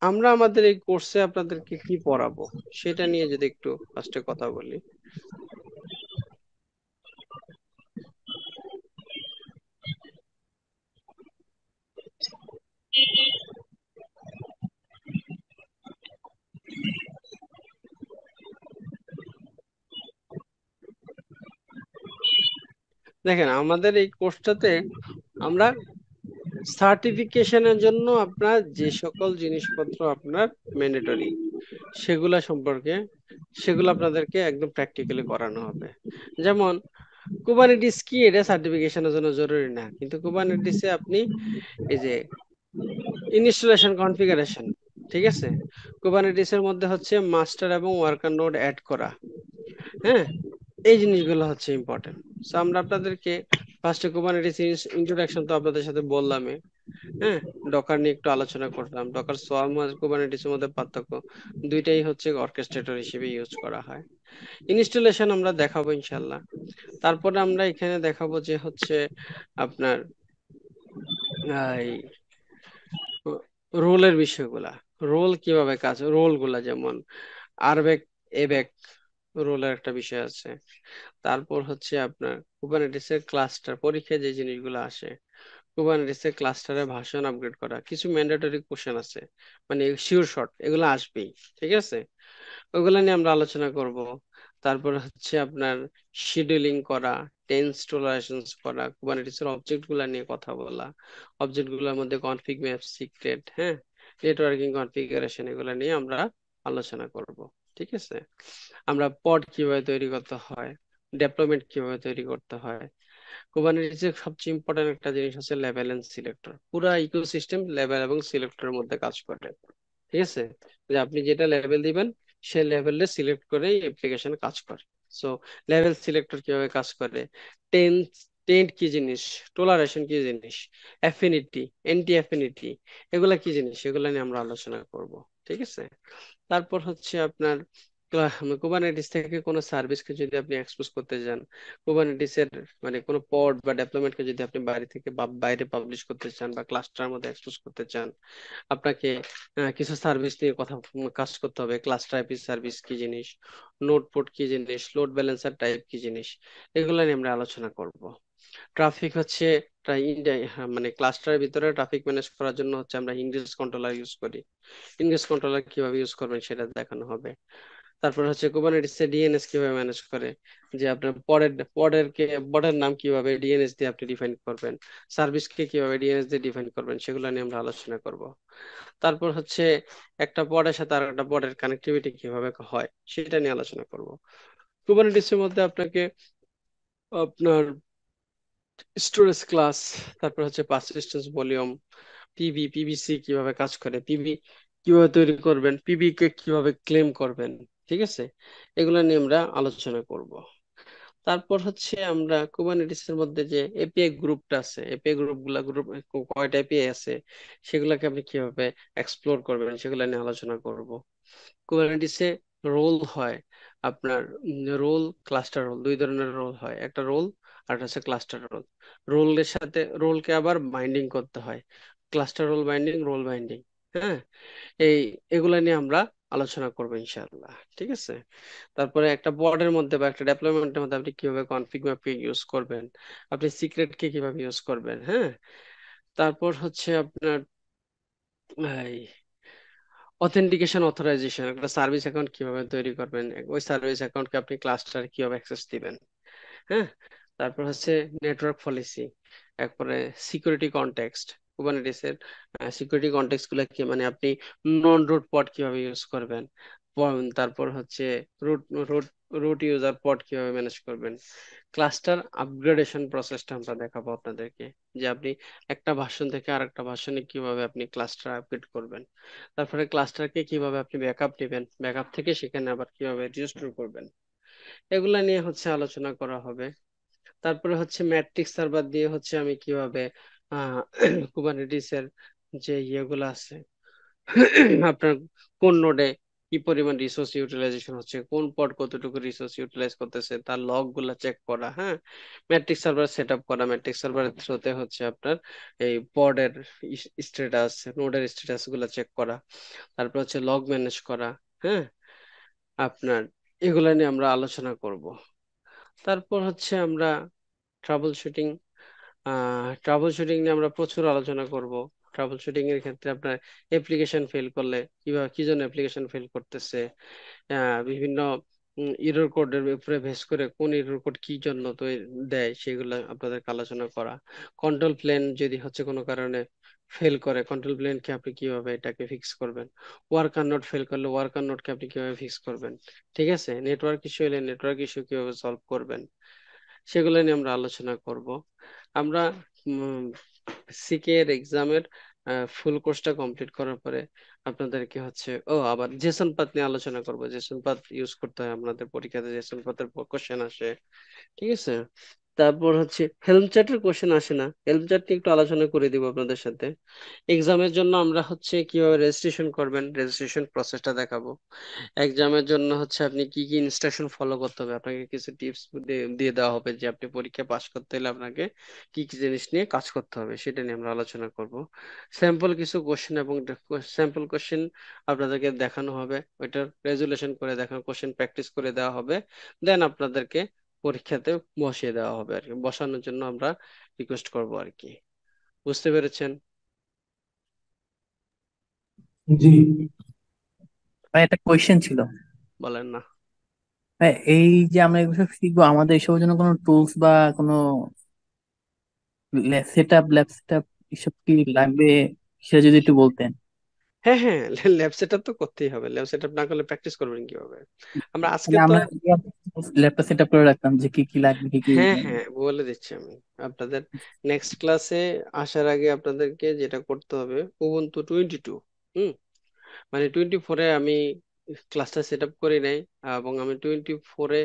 আমরা আমাদের এই কোর্সে আপনাদেরকে কি পড়াবো সেটা নিয়ে যদি একটু ফার্স্টে কথা বলি। দেখেন, আমাদের এই কোর্সটাতে আমরা সার্টিফিকেশনের জন্য আপনার যে সকল জিনিসপত্র আপনার ম্যান্ডেটরি, সেগুলা সম্পর্কে, সেগুলো আপনাদেরকে একদম প্র্যাকটিক্যালি করানো হবে। যেমন কুবারনেটিস কি, এটা সার্টিফিকেশনের জন্য জরুরি না, কিন্তু কুবারনেটিসে আপনি এই যে ইনস্টলেশন কনফিগারেশন, ঠিক আছে, কুবারনেটিস এর মধ্যে হচ্ছে মাস্টার এবং ওয়ার্কার নোড অ্যাড করা, হ্যাঁ, এই জিনিসগুলো হচ্ছে ইম্পর্টেন্ট। সো আমরা আপনাদেরকে ফার্স্টে কুবারনেটিস ইন্ট্রোডাকশন তো আপনাদের সাথে বললামই, হ্যাঁ, ডকার নিয়ে একটু আলোচনা করলাম। ডকার সোয়ার্ম আর কুবারনেটিস এর মধ্যে পার্থক্য, দুইটাই হচ্ছে অর্কেস্ট্রেটর হিসেবে ইউজ করা হয়। ইনস্টলেশন আমরা দেখাবো ইনশাল্লাহ। তারপরে আমরা এখানে দেখাবো যে হচ্ছে আপনার এই রোলের বিষয়গুলা, রোল কিভাবে কাজ, রোল গুলা যেমন আরবেক, এবেক রোলের একটা বিষয় আছে। তারপর হচ্ছে আপনার কুবারনেটিস এর ক্লাস্টার, পরীক্ষায় যে জিনিসগুলো আসে, কুবারনেটিস এর ক্লাস্টারে ভার্সন আপগ্রেড করা, কিছু ম্যান্ডেটরি কোশ্চেন আছে, মানে শিওর শর্ট, এগুলো আসবেই। ঠিক আছে, ওগুলা নিয়ে আমরা আলোচনা করব। তারপর হচ্ছে আপনার শিডিউলিং করা, টেন্স টলারেশনস করা, কুবারনেটিস এর অবজেক্ট গুলা নিয়ে কথা বলা, অবজেক্ট গুলোর মধ্যে কনফিগ ম্যাপ, সিক্রেট, হ্যাঁ, নেটওয়ার্কিং কনফিগারেশন, এগুলা নিয়ে আমরা আলোচনা করব। ঠিক আছে। আমরা পড কিভাবে তৈরি করতে হয়, ডেভেলপমেন্ট কিভাবে তৈরি করতে হয়। কুবারনেটিস এর সবচেয়ে ইম্পর্টেন্ট একটা জিনিস হচ্ছে লেভেল এন্ড সিলেক্টর। পুরা ইকোসিস্টেম লেভেল এবং সিলেক্টরের মধ্যে কাজ করে। ঠিক আছে, যে আপনি যেটা লেভেল দিবেন, সে লেভেলে সিলেক্ট করেই অ্যাপ্লিকেশন কাজ করে। সো লেভেল সিলেক্টর কিভাবে কাজ করে, টেন্ট টেন্ট কি জিনিস, টলারেশন কি জিনিস, অ্যাফিনিটি, এন্টি অ্যাফিনিটি, এগুলা কি জিনিস, এগুলা নিয়ে আমরা আলোচনা করব। ঠিক আছে। তারপর হচ্ছে আপনার কুবারনেটিস থেকে কোনো সার্ভিসকে যদি আপনি এক্সপোজ করতে চান, কুবারনেটিস এর মানে কোনো পড বা ডেভেলপমেন্টকে যদি আপনি বাইরে থেকে বা বাইরে পাবলিশ করতে চান বা ক্লাস্টারের মধ্যে এক্সপোজ করতে চান, আপনাকে কিছু সার্ভিস নিয়ে কাজ করতে হবে। ক্লাস্টার আইপি সার্ভিস কি জিনিস, নোড পোর্ট কি জিনিস, লোড ব্যালেন্সার টাইপ কি জিনিস, এগুলো নিয়ে আমরা আলোচনা করব। ট্রাফিক হচ্ছে মানে ক্লাস্টারের ভিতরে ট্রাফিক ম্যানেজ করার জন্য হচ্ছে আমরা ইনগ্রেস কন্ট্রোলার ইউজ করি। ইনগ্রেস কন্ট্রোলার কিভাবে ইউজ করবেন সেটা দেখানো হবে। তারপর হচ্ছে কুবারনেটিস এ ডিএনএস কিভাবে ম্যানেজ করে, যে আপনার পডের নাম কিভাবে ডিএনএস দিয়ে আপনি ডিফাইন করবেন, সার্ভিসকে কিভাবে ডিএনএস দিয়ে ডিফাইন করবেন, সেগুলো নিয়ে আমরা আলোচনা করব। তারপর হচ্ছে একটা পডের সাথে আর একটা পডের কানেক্টিভিটি কিভাবে হয় সেটা নিয়ে আলোচনা করব। কুবারনেটিস এর মধ্যে আপনাকে আপনার স্টোরেজ ক্লাস, তারপর হচ্ছে পারসিস্টেন্স ভলিউম, পিভিসি কিভাবে কাজ করে, পিভি কিভাবে তৈরি করবেন, পিভি কে কিভাবে ক্লেম করবেন, ঠিক আছে, এগুলো নিয়ে আমরা আলোচনা করব। তারপর হচ্ছে আমরা কুবারনেটিস এর মধ্যে যে এপিআই গ্রুপটা আছে, এপিআই গ্রুপ কয়টা এপিআই আছে, সেগুলোকে আপনি কিভাবে এক্সপ্লোর করবেন সেগুলো নিয়ে আলোচনা করব। কুবারনেটিসে রোল হয় আপনার, রোল ক্লাস্টার রোল, দুই ধরনের রোল হয়, একটা রোল আর একটা হচ্ছে ক্লাস্টার রোল। রোলের সাথে রোলকে আবার বাইন্ডিং করতে হয়, cluster roll binding, roll binding. হ্যাঁ, এই এগুলা নিয়ে আমরা আলোচনা করবো ইনশাআল্লাহ, ঠিক আছে। তারপরে একটা বোর্ডের মধ্যে বা একটা ডেপ্লয়মেন্টের মধ্যে আপনি কিভাবে কনফিগ ম্যাপকে ইউজ করবেন, আপনি সিক্রেট কে কিভাবে ইউজ করবেন। হ্যাঁ, তারপর হচ্ছে আপনার এই অথেন্টিকেশন অথরাইজেশন, একটা সার্ভিস অ্যাকাউন্ট কিভাবে তৈরি করবেন, ওই সার্ভিস অ্যাকাউন্টকে আপনি ক্লাস্টার কিভাবে অ্যাক্সেস দিবেন। হ্যাঁ, তারপর হচ্ছে নেটওয়ার্ক পলিসি, একবারে সিকিউরিটি কনটেক্সট, কুবারনেটিস এর সিকিউরিটি কনটেক্সট গুলো কি, মানে আপনি নন রুট পড কিভাবে ইউজ করবেন, তারপর হচ্ছে রুট রুট রুট ইউজার পড কিভাবে ম্যানেজ করবেন। ক্লাস্টার আপগ্রেডেশন প্রসেসটা আমরা দেখাবো আপনাদেরকে, যে আপনি একটা ভার্সন থেকে আরেকটা ভার্সনে কিভাবে আপনি ক্লাস্টার আপগ্রেড করবেন। তারপরে ক্লাস্টারকে কিভাবে আপনি ব্যাকআপ নেবেন, ব্যাকআপ থেকে সেখানে আবার কিভাবে রিস্টোর করবেন, এগুলা নিয়ে হচ্ছে আলোচনা করা হবে। তারপরে হচ্ছে ম্যাট্রিক্স সার্ভার দিয়ে হচ্ছে আমি কিভাবে আহ কুবারনেটিস এর যে ইয়েগুলো আছে আপনার কোন নোডে কি পরিমাণ রিসোর্স ইউটিলাইজেশন হচ্ছে, কোন পড কতটুকু রিসোর্স ইউটিলাইজ করতেছে, তার লগ গুলা চেক করা। হ্যাঁ, ম্যাট্রিক্স সার্ভার সেট আপ করা, ম্যাট্রিক্স সার্ভারের থ্রুতে হচ্ছে আপনার এই পডের স্ট্যাটাস, নোডের স্ট্যাটাস গুলা চেক করা, তারপর হচ্ছে লগ ম্যানেজ করা। হ্যাঁ, আপনার এগুলা নিয়ে আমরা আলোচনা করব। তারপর হচ্ছে আমরা ট্রাবল শুটিং, ট্রাবল শুটিং নিয়ে আমরা প্রচুর আলোচনা করব। ট্রাবল শুটিং এর ক্ষেত্রে আপনার অ্যাপ্লিকেশন ফেল করলে কিভাবে, কি জন্য অ্যাপ্লিকেশন ফেল করতেছে, বিভিন্ন এরর কোডের উপরে বেস করে কোন এরর কোড কি জন্য তো দেয়, সেগুলো আপনাদেরকে আলোচনা করা। কন্ট্রোল প্লেন যদি হচ্ছে কোনো কারণে ফেল করে, কন্ট্রোল প্লেনকে আপনি কিভাবে এটাকে ফিক্স করবেন, ওয়ার্কার নোট ফেল করলে ওয়ার্কার নোটকে আপনি কিভাবে ফিক্স করবেন, ঠিক আছে, নেটওয়ার্ক ইস্যু হলে নেটওয়ার্ক ইস্যু কিভাবে সলভ করবেন, সেগুলো নিয়ে আমরা আলোচনা করব। আমরা সিকে এর এক্সামের ফুল কোর্সটা কমপ্লিট করার পরে আপনাদেরকে হচ্ছে আবার জেসন পাথ নিয়ে আলোচনা করব, জেসন পাথ ইউজ করতে হয় আপনাদের পরীক্ষাতে, জেসন পাথের কোশ্চেন আসে, ঠিক আছে। তারপর হচ্ছে হেলম চার্টের কোশ্চেন আসে না, হেলম চার্ট নিয়ে একটু আলোচনা করে দিব আপনাদের সাথে। এক্সামের জন্য আমরা হচ্ছে কিভাবে রেজিস্ট্রেশন করবেন, রেজিস্ট্রেশন প্রসেসটা দেখাবো। এক্সামের জন্য হচ্ছে আপনি কি কি ইনস্ট্রাকশন ফলো করতে হবে, আপনাকে কিছু টিপস দিয়ে দেওয়া হবে, যে আপনি পরীক্ষা পাস করতে হলে আপনাকে কি কি জিনিস নিয়ে কাজ করতে হবে, সেটা নিয়ে আমরা আলোচনা করব। স্যাম্পল কিছু কোশ্চেন এবং স্যাম্পল কোশ্চেন আপনাদেরকে দেখানো হবে, ওইটার রেজুলেশন করে দেখানো, কোশ্চেন প্র্যাকটিস করে দেওয়া হবে, দেন আপনাদেরকে পরীক্ষাতে বসিয়ে দেওয়া হবে আর কি, বসানোর জন্য আমরা রিকোয়েস্ট করব আর কি। বুঝতে পেরেছেন? জি। ভাই একটা কোয়েশ্চেন ছিল। বলেন না। ভাই এই যে আমরা এগুলো সব শিখবো, আমাদের এসবের জন্য কোনো টুলস বা কোনো set up, lab set up এসব কি লাগবে, সেটা যদি একটু বলতেন। হ্যাঁ হ্যাঁ, ল্যাব সেটআপ তো করতেই হবে, ল্যাব সেটআপ না করলে প্র্যাকটিস করবেন কিভাবে। আমরা আজকে মানে তো, আমরা ল্যাবটা সেট আপ করে রাখতাম যে কি কি লাগবে, কি কি হ্যাঁ হ্যাঁ বলে দিচ্ছি আমি আপনাদের, নেক্সট ক্লাসে আসার আগে আপনাদেরকে যেটা করতে হবে, উবুন্টু 22, হুম, মানে 24-এ আমি ক্লাসটা সেট আপ করি নাই, এবং আমি 24-এ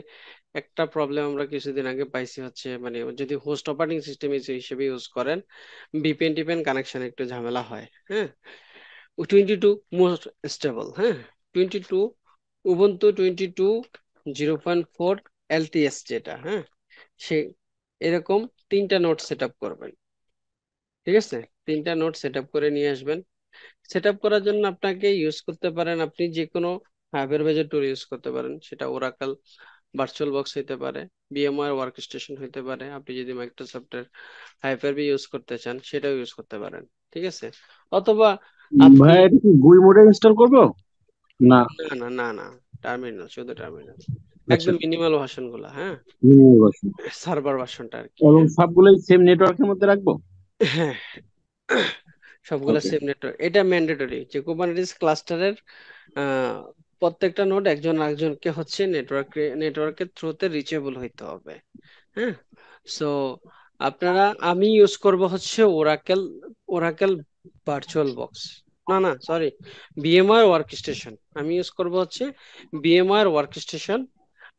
একটা প্রবলেম আমরা কিছুদিন আগে পাইছি, হচ্ছে মানে যদি হোস্ট অপারেটিং সিস্টেম হিসেবে ইউজ করেন, ভিপিএন টিপিএন কানেকশন একটু ঝামেলা হয়। হ্যাঁ, 22 মোস্ট স্টেবল। হ্যাঁ, 22 উবুন্টু 22 0.4 এলটিএস যেটা, হ্যাঁ, সে এরকম তিনটা নোট সেট আপ করবেন, ঠিক আছে, তিনটা নোট সেট আপ করে নিয়ে আসবেন। সেট আপ করার জন্য আপনাকে ইউজ করতে পারেন, আপনি যে কোনো হাইপারভাইজার টুল ইউজ করতে পারেন, সেটা ওরাকল ভার্চুয়াল বক্স হইতে পারে, ভিএমওয়ার ওয়ার্ক স্টেশন হইতে পারে, আপনি যদি মাইক্রোসফটের হাইপার-ভি ইউজ করতে চান সেটাও ইউজ করতে পারেন, ঠিক আছে, অথবা আপনি, ভাই এটা কি গুই মোডে ইনস্টল করবো? না। না না না না, টার্মিনাল, শুধু টার্মিনাল, আচ্ছা, একদম মিনিমাল ভার্সন গুলা, হ্যাঁ, minimal version। সার্ভার ভার্সনটা আর কি, এবং হ্যাঁ। সবগুলোই সেম নেটওয়ার্কের মধ্যে রাখবো? হ্যাঁ, সবগুলা ওকে। সেম নেটওয়ার্ক, এটা ম্যান্ডেটরি যে কুবারনেটিস ক্লাস্টারের প্রত্যেকটা নোড একজন আরেকজনকে হচ্ছে নেটওয়ার্কের থ্রুতে রিচেবল হইতে হবে, হ্যাঁ। সো আপনারা, আমি ইউজ করব হচ্ছে ওরাকেল, ওরাকেল ভার্চুয়াল বক্স, না না সরি, বিএমআর ওয়ার্ক স্টেশন, আমি ইউজ করব হচ্ছে বিএমআর ওয়ার্ক স্টেশন।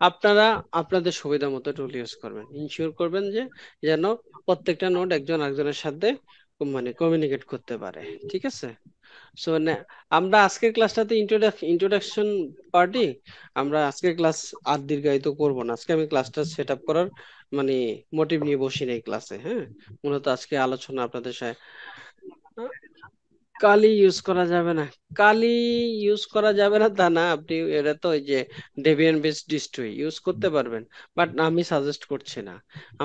আপনারা আপনাদের সুবিধা মতো টুল ইউজ করবেন, ইনশিওর করবেন যে যেন প্রত্যেকটা নোড একজন আরেকজনের সাথে মানে কমিউনিকেট করতে পারে, ঠিক আছে। সো আমরা আজকের ক্লাসটাতে ইন্ট্রোডাকশন পার্টি, আমরা আজকের ক্লাস আর দীর্ঘায়িত করব না, আজকে আমি ক্লাসটা সেট আপ করার মানে মোটিভ নিয়ে বসি নাই ক্লাসে, হ্যাঁ। মূলত আজকে আলোচনা আপনাদের সাথে, কালি ইউজ করা যাবে না, কালি ইউজ করা যাবে না তা না, আপনি এটা তো ওই যে ডেবিয়ান বেস ডিস্ট্রয় ইউজ করতে পারবেন, বাট আমি সাজেস্ট করছি না।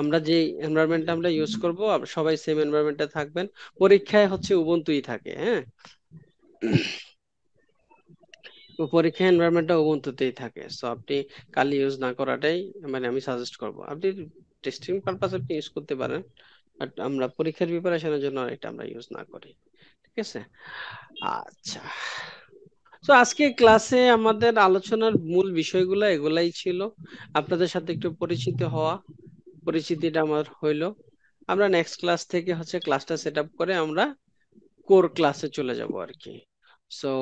আমরা যে এনভায়রনমেন্টটা আমরা ইউজ করব, সবাই সেম এনভায়রনমেন্টে থাকবেন, পরীক্ষায় হচ্ছে উবুন্তুই থাকে, হ্যাঁ, পরীক্ষা এনভায়রনমেন্টটা উবুন্টুতেই থাকে। সো আপনি কালি ইউজ না করাটাই মানে আমি সাজেস্ট করব, আপনি টেস্টিং পারপাস আপনি ইউজ করতে পারেন, বাট আমরা পরীক্ষার প্রিপারেশনের জন্য এটা আমরা ইউজ না করি, ঠিক আছে। আচ্ছা, তো আজকে ক্লাসে আমাদের আলোচনার মূল বিষয়গুলো এগুলাই ছিল, আপনাদের সাথে একটু পরিচিত হওয়া, পরিচিতিটা আমার হইলো। আমরা নেক্সট ক্লাস থেকে হচ্ছে ক্লাসটা সেট আপ করে আমরা কোর ক্লাসে চলে যাব আর কি। সো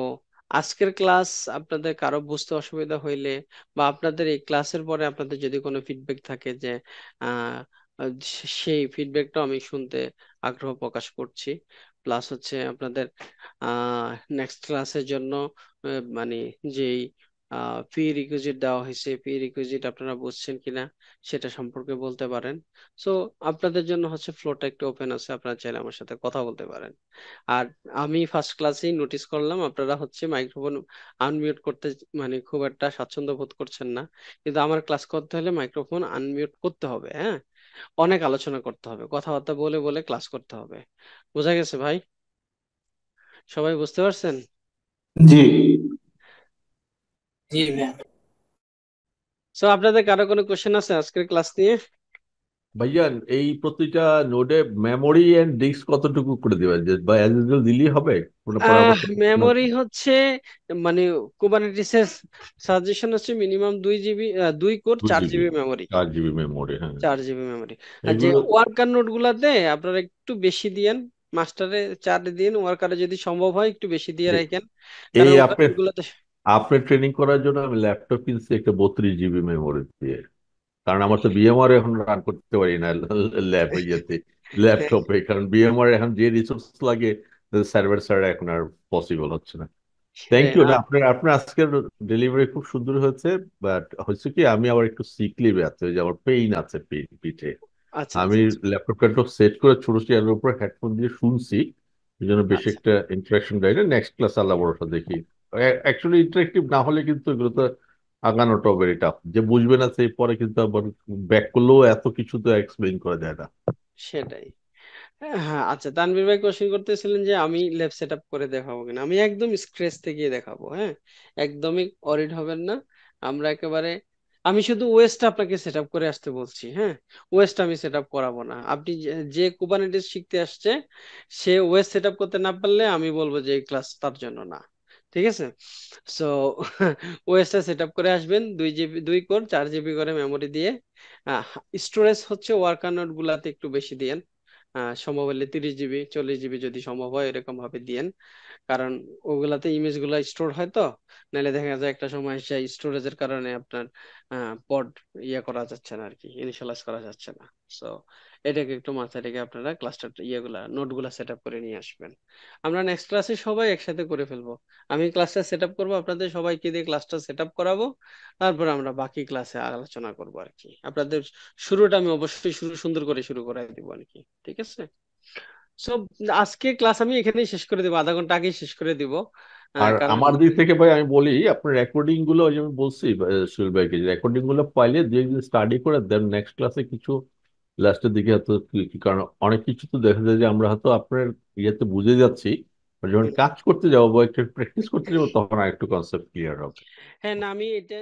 আজকের ক্লাস আপনাদের কারো বুঝতে অসুবিধা হইলে, বা আপনাদের এই ক্লাসের পরে আপনাদের যদি কোনো ফিডব্যাক থাকে যে আহ সেই ফিডব্যাকটা আমি শুনতে আগ্রহ প্রকাশ করছি। প্লাস হচ্ছে আপনাদের নেক্সট ক্লাসের জন্য মানে যেই ফি রিকুইজিট দেওয়া হয়েছে, ফি রিকুইজিট আপনারা বুঝছেন কিনা সেটা সম্পর্কে বলতে পারেন। সো আপনাদের জন্য হচ্ছে ফ্লোরটা একটু ওপেন আছে, আপনারা চাইলে আমার সাথে কথা বলতে পারেন। আর আমি ফার্স্ট ক্লাসেই নোটিস করলাম আপনারা হচ্ছে মাইক্রোফোন আনমিউট করতে মানে খুব একটা স্বাচ্ছন্দ্য বোধ করছেন না, কিন্তু আমার ক্লাস করতে হলে মাইক্রোফোন আনমিউট করতে হবে, হ্যাঁ, অনেক আলোচনা করতে হবে, কথাবার্তা বলে বলে ক্লাস করতে হবে। বোঝা গেছে ভাই? সবাই বুঝতে পারছেন? জি। জি ভাইয়া। সো আপনাদের কারো কোনো কোশ্চেন আছে আজকের ক্লাস নিয়ে? ভাইজান, এই প্রতিটা নোডে মেমোরি এন্ড ডিস্ক কতটুকু করে দিবেন, যে বা অ্যাজ ইউজুয়াল দিলেই হবে, কোনো পরামর্শ মেমোরি হচ্ছে মানে কুবারনেটিসের সাজেশন হচ্ছে মিনিমাম 2 জিবি, 2 কোর 2 জিবি, চার জিবি মেমোরি, 4 জিবি মেমোরি? হ্যাঁ, 4 জিবি মেমোরি। আর যে এগুলো ওয়ার্কার নোট গুলাতে আপনারা একটু বেশি দিয়েন, মাস্টারে 4 দিন, ওয়ার্কারে যদি সম্ভব হয় একটু বেশি দিয়ে এ- রাখেন, এই কারণ আপনি ওগুলাতে। আপনি ট্রেনিং করার জন্য আমি ল্যাপটপ কিনছি একটা 32 জিবি মেমোরি দিয়ে, কারণ আমার তো বিএমআর এখন রান করতে পারি না ল্যাব ইয়েতে, ল্যাপটপে, কারণ বিএমআর এখন যে রিসোর্স লাগে সার্ভার ছাড়া এখন আর পসিবল হচ্ছে না। থ্যাংক সেটাই ইউ। না, আপনার আপনার আজকের ডেলিভারি খুব সুন্দর হয়েছে, বাট হচ্ছে কি আমি আবার একটু সিক লিভে আছি, ওই যে আমার পেইন আছে পিঠে। আচ্ছা আমি আচ্ছা আচ্ছা ল্যাপটপটা একটু সেট করে ছোট চেয়ারের উপর হেডফোন দিয়ে শুনছি, এই জন্য বেশি আচ্ছা। একটা ইন্টারাকশন দেয় না। নেক্সট ক্লাস আল্লাহ ভরসা দেখি। অ্যাকচুয়ালি ইন্টারেক্টিভ না হলে কিন্তু এগুলো তো আগানোটাও ভেরি টাফ, যে বুঝবে না সেই পরে কিন্তু আবার ব্যাক করলেও এত কিছু তো এক্সপ্লেইন করা যায় না। সেটাই। হ্যাঁ, আচ্ছা, তানভীর ভাই কোশ্চেন করতেছিলেন যে আমি ল্যাব সেট আপ করে দেখাবো কিনা, আমি একদম স্ক্র্যাচ থেকে দেখাবো, হ্যাঁ, একদমই অরিড হবেন না। আমরা একেবারে, আমি শুধু ওয়েস্ট আপনাকে সেট আপ করে আসতে বলছি, হ্যাঁ, ওয়েস্ট আমি সেট আপ করাবো না। আপনি যে কুবারনেটিস শিখতে আসছে সে ওয়েস্ট সেট আপ করতে না পারলে আমি বলবো যে এই ক্লাস তার জন্য না, ঠিক আছে। সো ওয়েস্টটা সেট আপ করে আসবেন, 2 জিবি, 2 কোর 4 জিবি করে মেমোরি দিয়ে। স্টোরেজ হচ্ছে ওয়ার্কার নোট গুলাতে একটু বেশি দিয়েন, সম্ভব হলে 30 জিবি 40 জিবি যদি সম্ভব হয় এরকম ভাবে দিয়েন, কারণ ওগুলাতে ইমেজ গুলা স্টোর হয় তো, নাহলে দেখা যায় একটা সময় সেই স্টোরেজের কারণে আপনার পড করা যাচ্ছে না আর কি, ইনিশিয়ালাইজ করা যাচ্ছে না। সো এটাকে একটু মাথায় রেখে আপনারা ক্লাসটা নোটগুলা সেট আপ করে নিয়ে আসবেন। আমরা নেক্সট ক্লাসে সবাই একসাথে করে ফেলবো, আমি ক্লাসটা সেট আপ করবো, আপনাদের সবাইকে দিয়ে ক্লাসটা সেট আপ করাবো, তারপর আমরা বাকি ক্লাসে আলোচনা করবো আর কি। আপনাদের শুরুটা আমি অবশ্যই সুন্দর করে শুরু করাই দিব আর কি, ঠিক আছে। সো আজকে ক্লাস আমি এখানেই শেষ করে দিব, আধা ঘন্টা আগেই শেষ করে দিব, আর কারণ আমার দিক থেকে ভাই আমি বলি, আপনার রেকর্ডিং গুলো ওই যে আমি বলছি সুহেল ভাইকে, রেকর্ডিং গুলো পাইলে দিয়ে স্টাডি করে দেন নেক্সট ক্লাসে কিছু লাস্টের দিকে হয়তো কারণ অনেক কিছু তো দেখা যায় যে আমরা হয়তো আপনার ইয়েতে বুঝে যাচ্ছি, যখন কাজ করতে যাবো বা একটু প্র্যাকটিস করতে যাবো তখন আর একটু কনসেপ্ট ক্লিয়ার হবে। হ্যাঁ, না আমি এটা